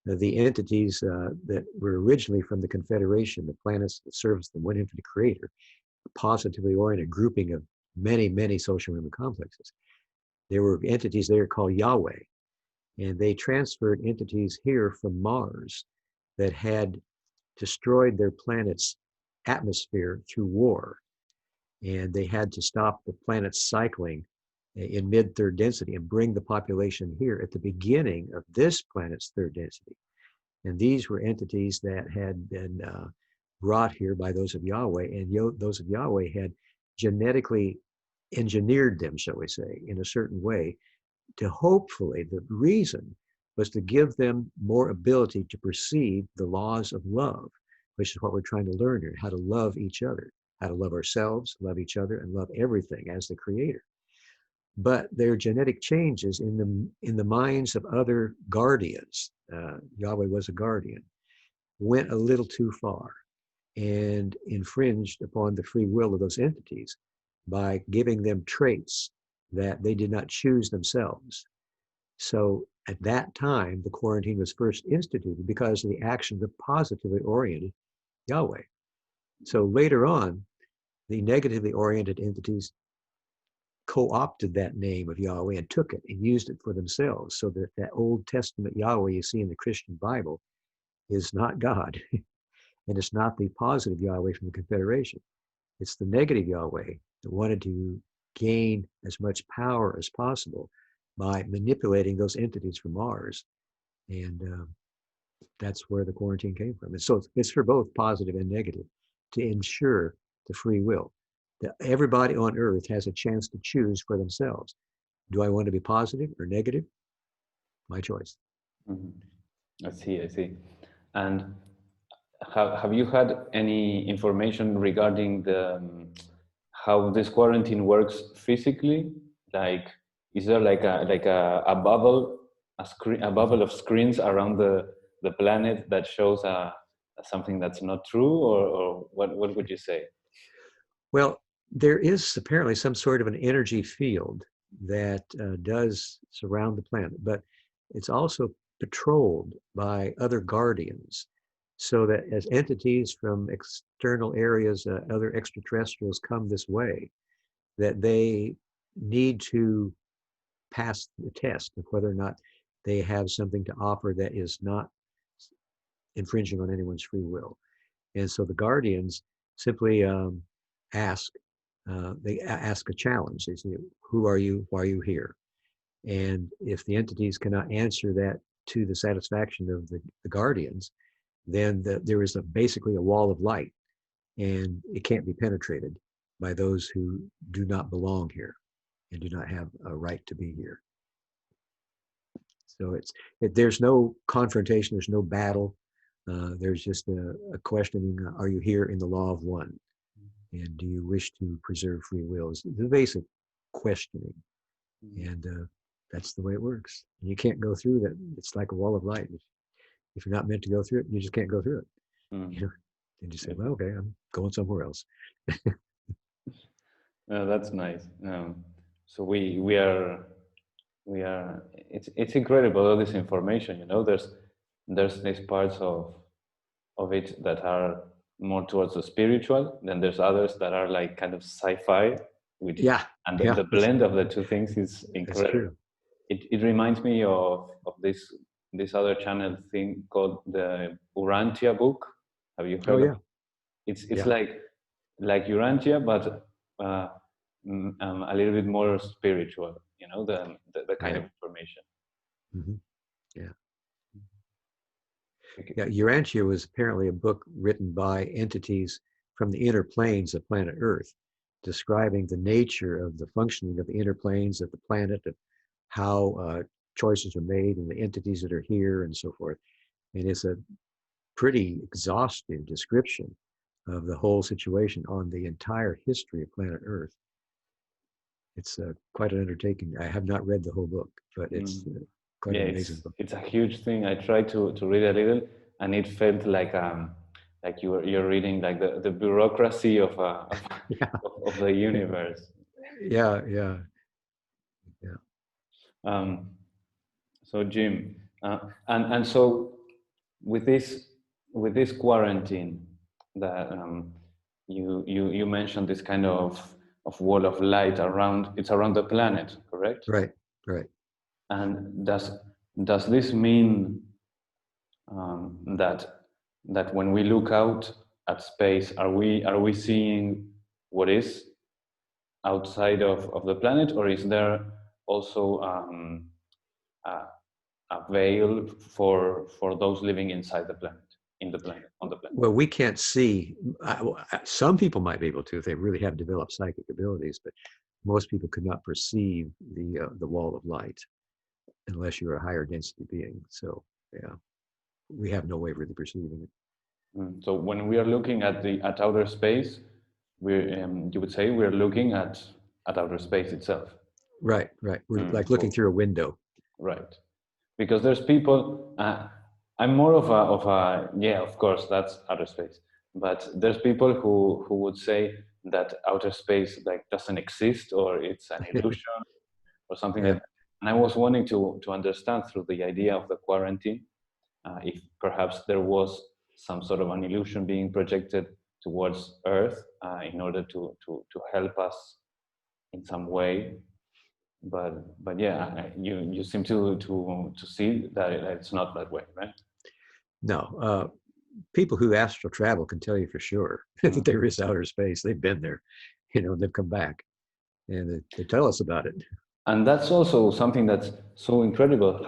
The entities that were originally from the Confederation, the planets that serves the one infinite creator, a positively oriented grouping of many, many social memory complexes. There were entities there called Yahweh, and they transferred entities here from Mars that had destroyed their planet's atmosphere through war. And they had to stop the planet's cycling in mid-third density and bring the population here at the beginning of this planet's third density. And these were entities that had been brought here by those of Yahweh, and those of Yahweh had genetically engineered them, shall we say, in a certain way, to hopefully, the reason was to give them more ability to perceive the laws of love, which is what we're trying to learn here, how to love each other, how to love ourselves, love each other, and love everything as the creator. But there are genetic changes in the minds of other guardians. Yahweh was a guardian, went a little too far and infringed upon the free will of those entities by giving them traits that they did not choose themselves. So at that time, the quarantine was first instituted because of the actions of positively oriented Yahweh. So later on, the negatively oriented entities co-opted that name of Yahweh and took it and used it for themselves, so that that Old Testament Yahweh you see in the Christian Bible is not God, and it's not the positive Yahweh from the Confederation. It's the negative Yahweh that wanted to gain as much power as possible by manipulating those entities from Mars. And that's where the quarantine came from. And so it's for both positive and negative to ensure the free will. That everybody on Earth has a chance to choose for themselves. Do I want to be positive or negative? My choice. I see, I see. And have you had any information regarding the how this quarantine works physically? Like, is there like a bubble, a bubble of screens around the planet that shows something that's not true, or what would you say? Well, there is apparently some sort of an energy field that does surround the planet, but it's also patrolled by other guardians, so that as entities from external areas, other extraterrestrials come this way, that they need to pass the test of whether or not they have something to offer that is not infringing on anyone's free will. And so the guardians simply ask, they ask a challenge. They say, who are you? Why are you here? And if the entities cannot answer that to the satisfaction of the guardians, then there is basically a wall of light, and it can't be penetrated by those who do not belong here and do not have a right to be here. So there's no confrontation, there's no battle. There's just a questioning, are you here in the law of one? And do you wish to preserve free will? Is the basic questioning. And that's the way it works. And you can't go through that. It's like a wall of light. If you're not meant to go through it, you just can't go through it. You know, and you say, well, okay, I'm going somewhere else. That's nice. So we are it's incredible, all this information. You know, there's these parts of it that are more towards the spiritual, then there's others that are like kind of sci-fi, which and the blend of the two things is incredible. True. It reminds me of this other channel thing called the Urantia Book. Have you heard of it? It's like Urantia, but a little bit more spiritual, you know, the kind of information. Yeah. Yeah, Urantia was apparently a book written by entities from the inner planes of planet Earth, describing the nature of the functioning of the inner planes of the planet, of how choices are made and the entities that are here and so forth. And it's a pretty exhaustive description of the whole situation on the entire history of planet Earth. It's quite an undertaking. I have not read the whole book, but it's quite an amazing book. It's a huge thing. I tried to read a little, and it felt like you're reading like the bureaucracy of the universe. Yeah. So Jim, and so with this quarantine that you mentioned, this kind of wall of light around the planet, correct? Right. And does this mean that when we look out at space, are we seeing what is outside of the planet, or is there also a veil for those living inside the planet? in the planet, on the planet. Well, we can't see. Some people might be able to if they really have developed psychic abilities, but most people could not perceive the wall of light unless you're a higher density being. So yeah, we have no way of really perceiving it. So when we are looking at outer space, you would say we're looking at outer space itself. Right, right. We're like looking So, through a window. right, because there's people. I'm more of a yeah, of course that's outer space, but there's people who would say that outer space like doesn't exist or it's an illusion or something like Yeah. that. And I was wanting to understand through the idea of the quarantine if perhaps there was some sort of an illusion being projected towards Earth in order to help us in some way. But yeah, you seem to see that it's not that way, right? No, people who astral travel can tell you for sure that there is outer space. They've been there, they've come back and they tell us about it. And that's also something that's so incredible.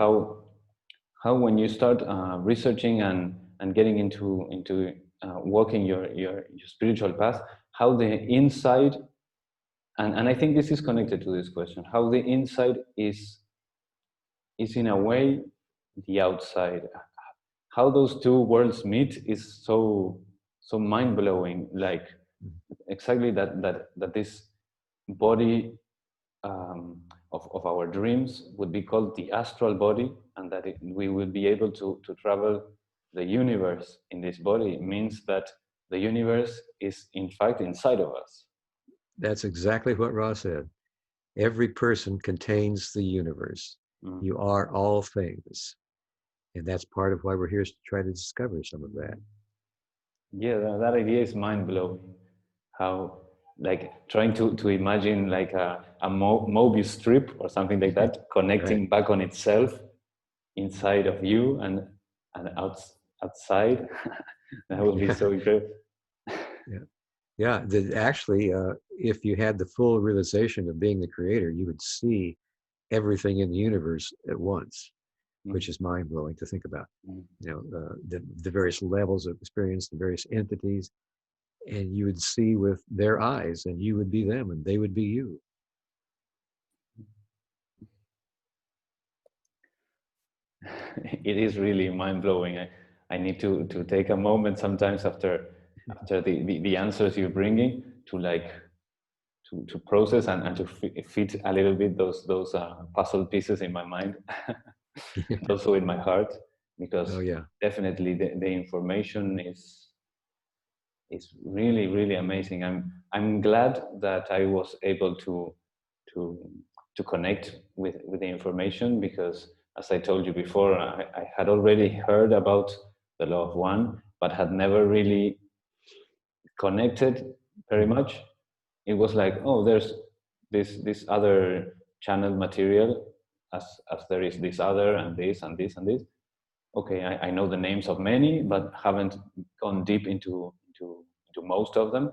How when you start researching and getting into walking your spiritual path, how the inside and I think this is connected to this question, how the inside is in a way the outside. How those two worlds meet is so mind-blowing. Like exactly that this body of our dreams would be called the astral body, and that we will be able to travel the universe in this body. It means that the universe is in fact inside of us. That's exactly what Ross said. Every person contains the universe. Mm. You are all things. And that's part of why we're here, is to try to discover some of that. Yeah, that idea is mind-blowing. How, like, trying to imagine like a Mobius strip or something like that, connecting Right. back on itself inside of you and outside. That would be Yeah. so incredible. Yeah. Yeah. Actually, if you had the full realization of being the creator, you would see everything in the universe at once, which is mind-blowing to think about. The various levels of experience, the various entities, and you would see with their eyes, and you would be them and they would be you. It is really mind-blowing. I need to take a moment sometimes after the answers you're bringing to like to process and to fit a little bit those puzzle pieces in my mind and also in my heart, Oh because yeah. definitely the information is really really amazing. I'm glad that I was able to to connect with the information, because as I told you before, I had already heard about the law of one, but had never really connected very much. It was like, oh, there's this other channel material, as there is this other and this and this and this. Okay, I know the names of many, but haven't gone deep into most of them.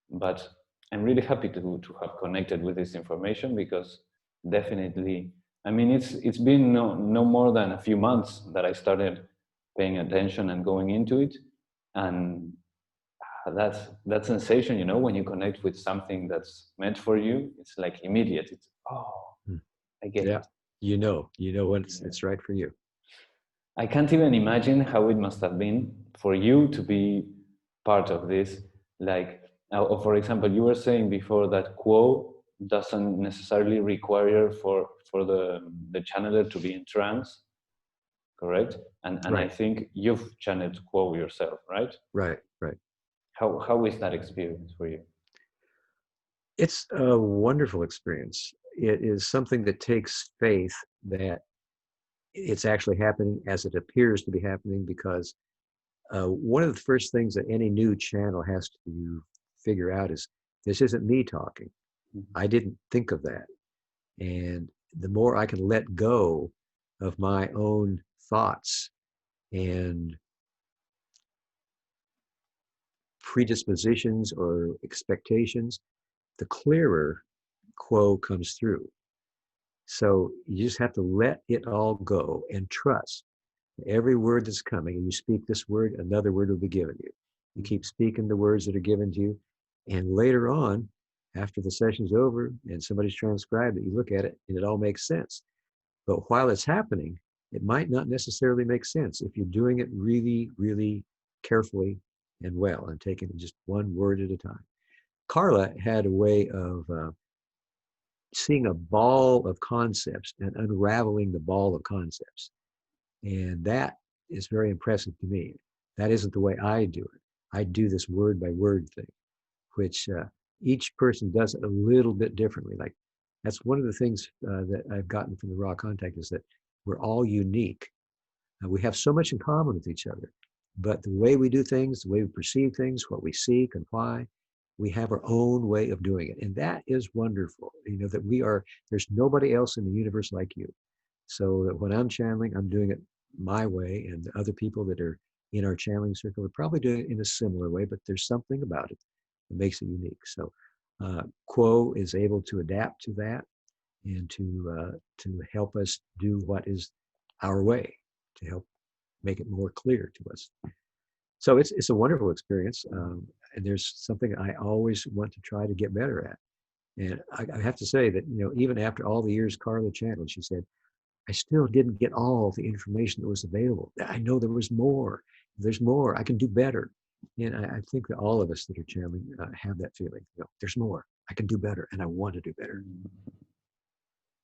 But I'm really happy to have connected with this information, because definitely, I mean, it's been no more than a few months that I started paying attention and going into it, and that sensation, when you connect with something that's meant for you, it's like immediate. It's, oh, I get Yeah. it. When it's right for you. I can't even imagine how it must have been for you to be part of this. Like, for example, you were saying before that Qu'o doesn't necessarily require for the channeler to be in trance, correct? And I Right. think you've channeled Qu'o yourself, right? Right. Right. How is that experience for you? It's a wonderful experience. It is something that takes faith that it's actually happening as it appears to be happening, because one of the first things that any new channel has to figure out is, this isn't me talking. I didn't think of that. And the more I can let go of my own thoughts and predispositions or expectations, the clearer Qu'o comes through. So you just have to let it all go and trust Every word that's coming, and you speak this word, another word will be given you. You keep speaking the words that are given to you, and later on, after the session's over and somebody's transcribed it, you look at it and it all makes sense. But while it's happening, it might not necessarily make sense if you're doing it really, really carefully and well and taking it just one word at a time. Carla had a way of seeing a ball of concepts and unraveling the ball of concepts. And that is very impressive to me. That isn't the way I do it. I do this word by word thing, which each person does it a little bit differently. Like that's one of the things that I've gotten from the raw contact is that we're all unique. We have so much in common with each other, but the way we do things, the way we perceive things, what we seek and why, we have our own way of doing it. And that is wonderful, you know, that there's nobody else in the universe like you. So that when I'm channeling, I'm doing it my way, and the other people that are in our channeling circle are probably doing it in a similar way, but there's something about it that makes it unique. So Qu'o is able to adapt to that and to help us do what is our way, to help make it more clear to us. So it's a wonderful experience, and there's something I always want to try to get better at. And I have to say that, you know, even after all the years Carla channeled, she said, I still didn't get all the information that was available. I know there was more. There's more. I can do better. And I think that all of us that are channeling have that feeling. You know, there's more. I can do better, and I want to do better.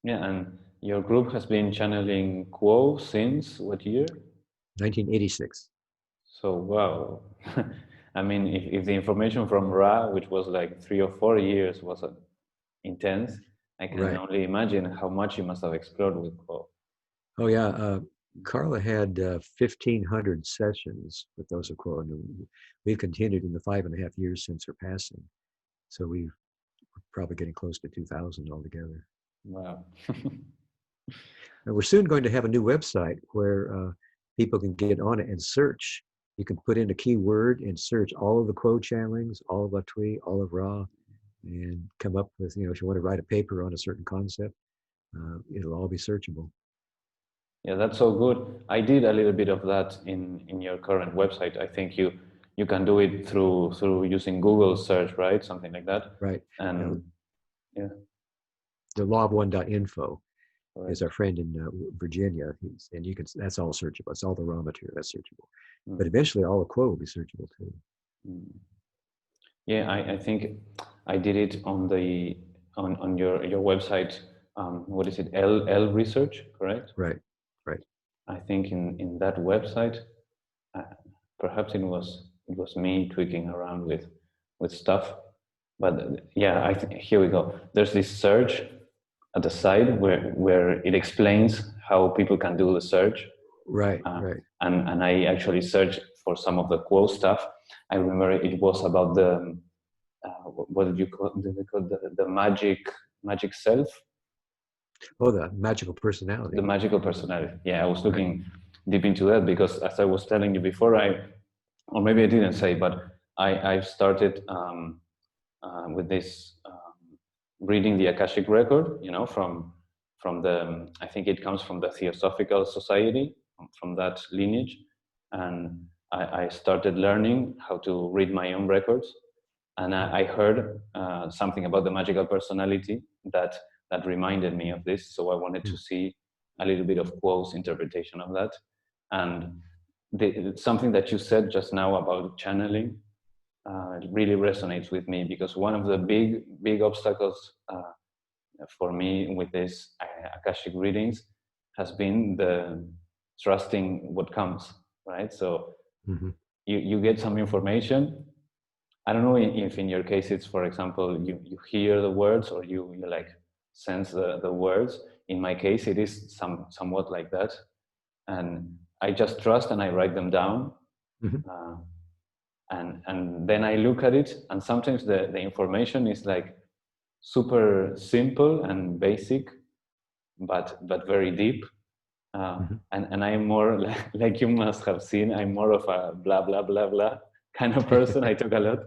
Yeah, and your group has been channeling Qu'o since what year? 1986. So, wow. I mean, if the information from Ra, which was like 3 or 4 years, was intense, I can Right. only imagine how much you must have explored with Qu'o. Oh, yeah. Carla had 1,500 sessions with those of Qu'o, and we've continued in the 5.5 years since her passing. So we're probably getting close to 2,000 altogether. Wow. And we're soon going to have a new website where people can get on it and search. You can put in a keyword and search all of the Qu'o channelings, all of Latwi, all of Ra, and come up with, you know, if you want to write a paper on a certain concept, it'll all be searchable. Yeah, that's so good. I did a little bit of that in your current website. I think you can do it through using Google search, right? Something like that. Right. And yeah, The law-of-one.info correct. is our friend in Virginia, and you can, that's all searchable. It's all the raw material that's searchable. But eventually all the Qu'o will be searchable too. Yeah, I think I did it on the on your website. What is it? L Research, correct? Right, right. I think in that website, perhaps it was me tweaking around with stuff, but yeah, here we go. There's this search at the side where it explains how people can do the search. Right, right. And I actually searched for some of the Qu'o stuff. I remember it was about the what did you call the magic self? Oh, the magical personality. The magical personality. Yeah, I was looking deep into that because, as I was telling you before, or maybe I didn't say, but I started with this reading the Akashic record, you know, from the, I think it comes from the Theosophical Society, from that lineage, and I started learning how to read my own records, and I heard something about the magical personality that reminded me of this. So I wanted to see a little bit of Qu'o's interpretation of that, and something that you said just now about channeling really resonates with me, because one of the big obstacles for me with this Akashic readings has been the trusting what comes, right? So you get some information. I don't know if in your case it's, for example, you hear the words or you like sense the words. In my case, it is somewhat like that. And I just trust and I write them down. And then I look at it, and sometimes the information is like super simple and basic, but very deep. And I'm more like you must have seen, I'm more of a blah, blah, blah, blah kind of person. I talk a lot.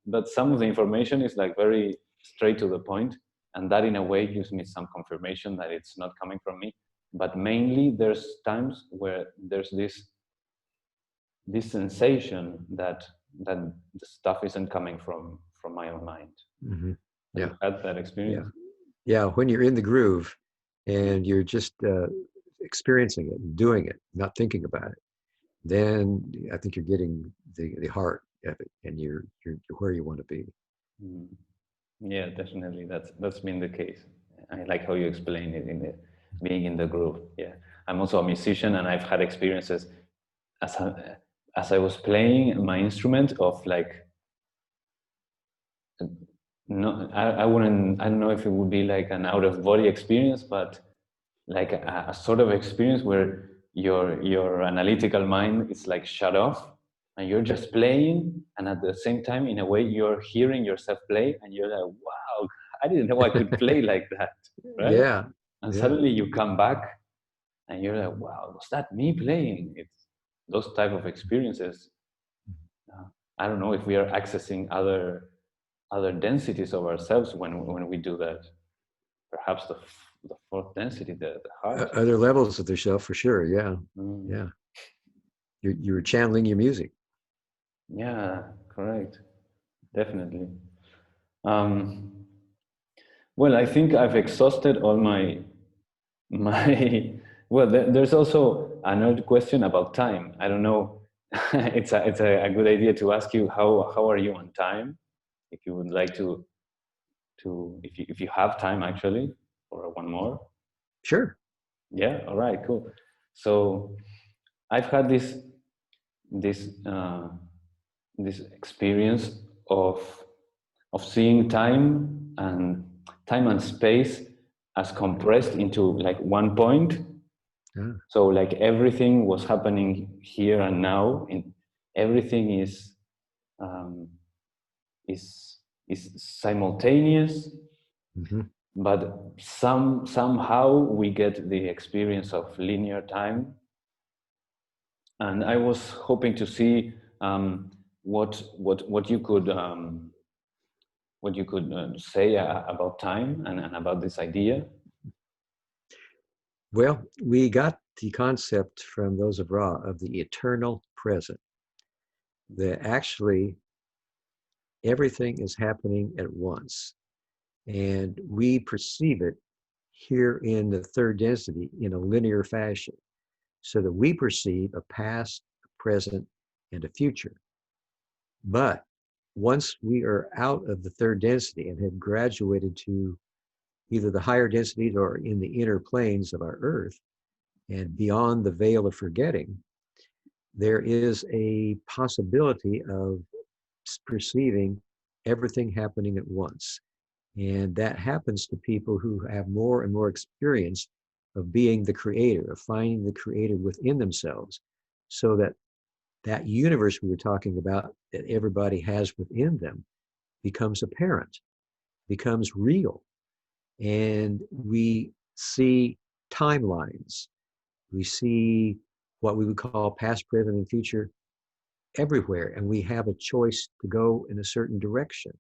But some of the information is like very straight to the point, and that in a way gives me some confirmation that it's not coming from me. but mainly there's times where there's this sensation that the stuff isn't coming from my own mind. Mm-hmm. Have Yeah. you had that experience? Yeah. When you're in the groove and you're just experiencing it, doing it, not thinking about it, then I think you're getting the heart of it, and you're where you want to be. Mm. Yeah, definitely. That's been the case. I like how you explain it in the being in the groove. Yeah, I'm also a musician, and I've had experiences as as I was playing my instrument of like, no, I wouldn't. I don't know if it would be like an out of body experience, but like a sort of experience where your analytical mind is like shut off, and you're just playing, and at the same time, in a way, you're hearing yourself play, and you're like, wow, I didn't know I could play like that, right? Yeah. And Yeah. suddenly you come back, and you're like, wow, was that me playing? It's those type of experiences. uh, I don't know if we are accessing other densities of ourselves when we do that. Perhaps the fourth density, the heart. Other levels of the self for sure. Yeah. Mm. Yeah. You're channeling your music. Yeah, correct. Definitely. Um, well, I think I've exhausted all my. Well, there's also another question about time. I don't know. It's a good idea to ask you how are you on time? If you would like to if you have time actually, or one more. Sure. Yeah. All right. Cool. So I've had this this experience of seeing time and space as compressed into like one point. Yeah. So like everything was happening here and now, and everything um, is is simultaneous, Mm-hmm. but somehow we get the experience of linear time. And I was hoping to see what you could say about time and about this idea. Well, we got the concept from those of Ra of the eternal present, that actually everything is happening at once. And we perceive it here in the third density in a linear fashion, so that we perceive a past, a present, and a future. But once we are out of the third density and have graduated to either the higher densities or in the inner planes of our earth and beyond the veil of forgetting, there is a possibility of perceiving everything happening at once. And that happens to people who have more and more experience of being the creator, of finding the creator within themselves, so that that universe we were talking about that everybody has within them becomes apparent, becomes real. And we see timelines. We see what we would call past, present, and future everywhere. And we have a choice to go in a certain direction,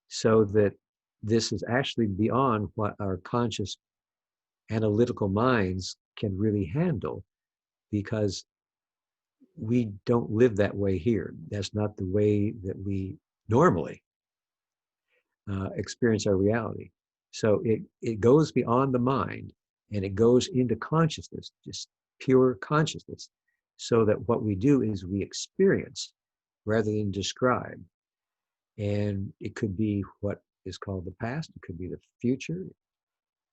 so that this is actually beyond what our conscious analytical minds can really handle, because we don't live that way here. That's not the way that we normally experience our reality. So it goes beyond the mind, and it goes into consciousness, just pure consciousness, so that what we do is we experience rather than describe. And it could be what is called the past, it could be the future,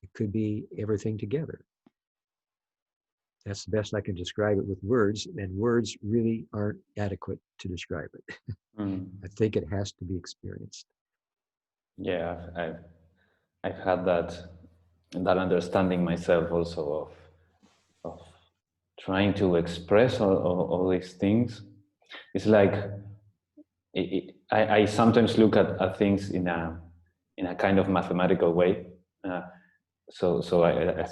it could be everything together. That's the best I can describe it with words, and words really aren't adequate to describe it. Mm. I think it has to be experienced. Yeah, I've had that understanding myself also of trying to express all these things. It's like I sometimes look at things in a kind of mathematical way. Uh, so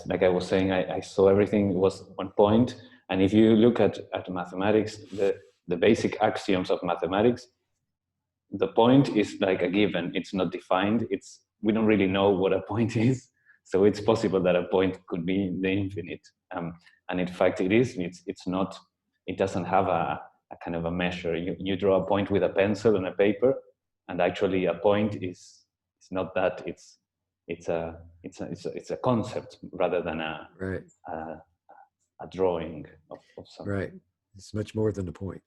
like I was saying, I saw everything was one point, and if you look at mathematics, the basic axioms of mathematics, the point is like a given. It's not defined. We don't really know what a point is. So it's possible that a point could be the infinite. And in fact, it is. It's not. It doesn't have a kind of a measure. You draw a point with a pencil and a paper, and actually a point is not that. It's a concept rather than Right. a drawing of something. Right. It's much more than a point.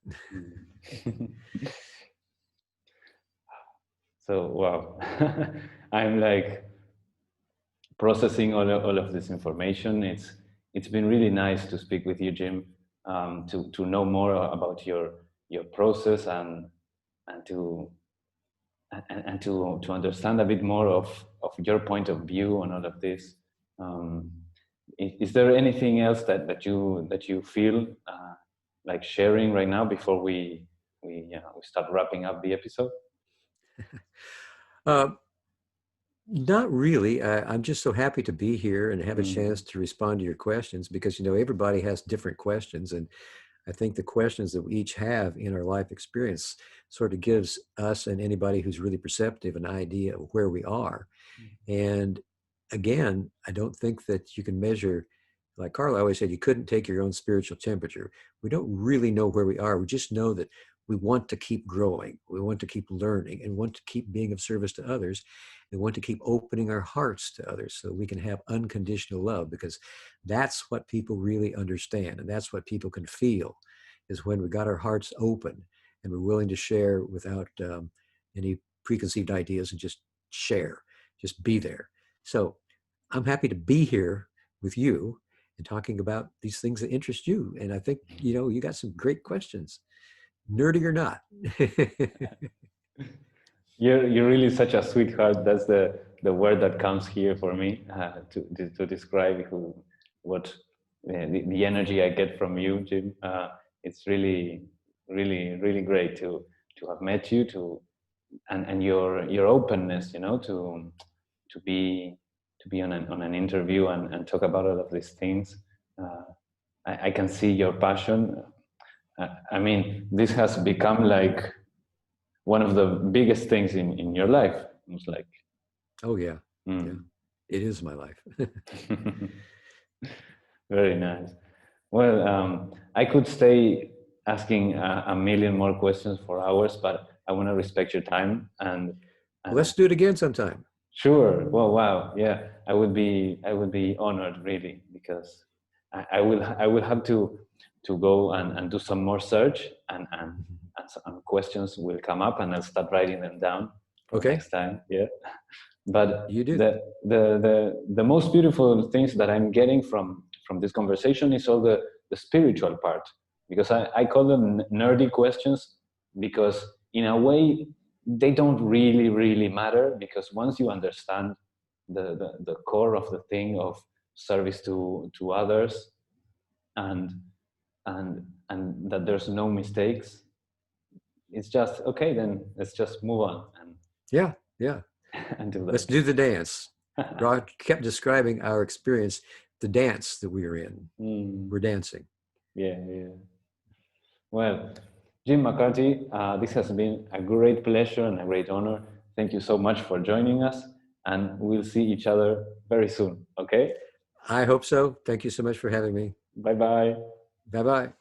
So wow, I'm like processing all of this information. It's been really nice to speak with you, Jim, to know more about your process and to understand a bit more of your point of view on all of this. Is there anything else that you feel like sharing right now before we start wrapping up the episode? Not really. I'm just so happy to be here and have a chance to respond to your questions because, you know, everybody has different questions. And I think the questions that we each have in our life experience sort of gives us and anybody who's really perceptive an idea of where we are. And again, I don't think that you can measure, like Carla always said, you couldn't take your own spiritual temperature. We don't really know where we are. We just know that we want to keep growing. We want to keep learning and want to keep being of service to others. We want to keep opening our hearts to others so we can have unconditional love, because that's what people really understand. And that's what people can feel, is when we got our hearts open and we're willing to share without any preconceived ideas and just share, just be there. So I'm happy to be here with you and talking about these things that interest you. And I think, you know, you got some great questions, nerdy or not. You're really such a sweetheart. That's the word that comes here for me to describe the energy I get from you, Jim. It's really, really, really great to have met you, and your openness, you know, to be on an interview and talk about all of these things. I can see your passion. I mean, this has become like one of the biggest things in your life. It's like, oh yeah, yeah, it is my life. Very nice. Well, I could stay asking a million more questions for hours, but I want to respect your time and Let's do it again sometime. Sure. Well, wow. Yeah, I would be honored, really, because I will have to go and do some more search, and some questions will come up, and I'll start writing them down for Okay. next time. Yeah. But you do. The most beautiful things that I'm getting from this conversation is all the spiritual part, because I call them nerdy questions, because in a way they don't really matter, because once you understand the core of the thing of service to others, and that there's no mistakes, it's just okay, then let's just move on and yeah and do that. Let's do the dance. Rod kept describing our experience, the dance that we are in. We're dancing. Yeah. Well, Jim McCarty, this has been a great pleasure and a great honor. Thank you so much for joining us, and we'll see each other very soon, okay? I hope so. Thank you so much for having me. Bye-bye. Bye-bye.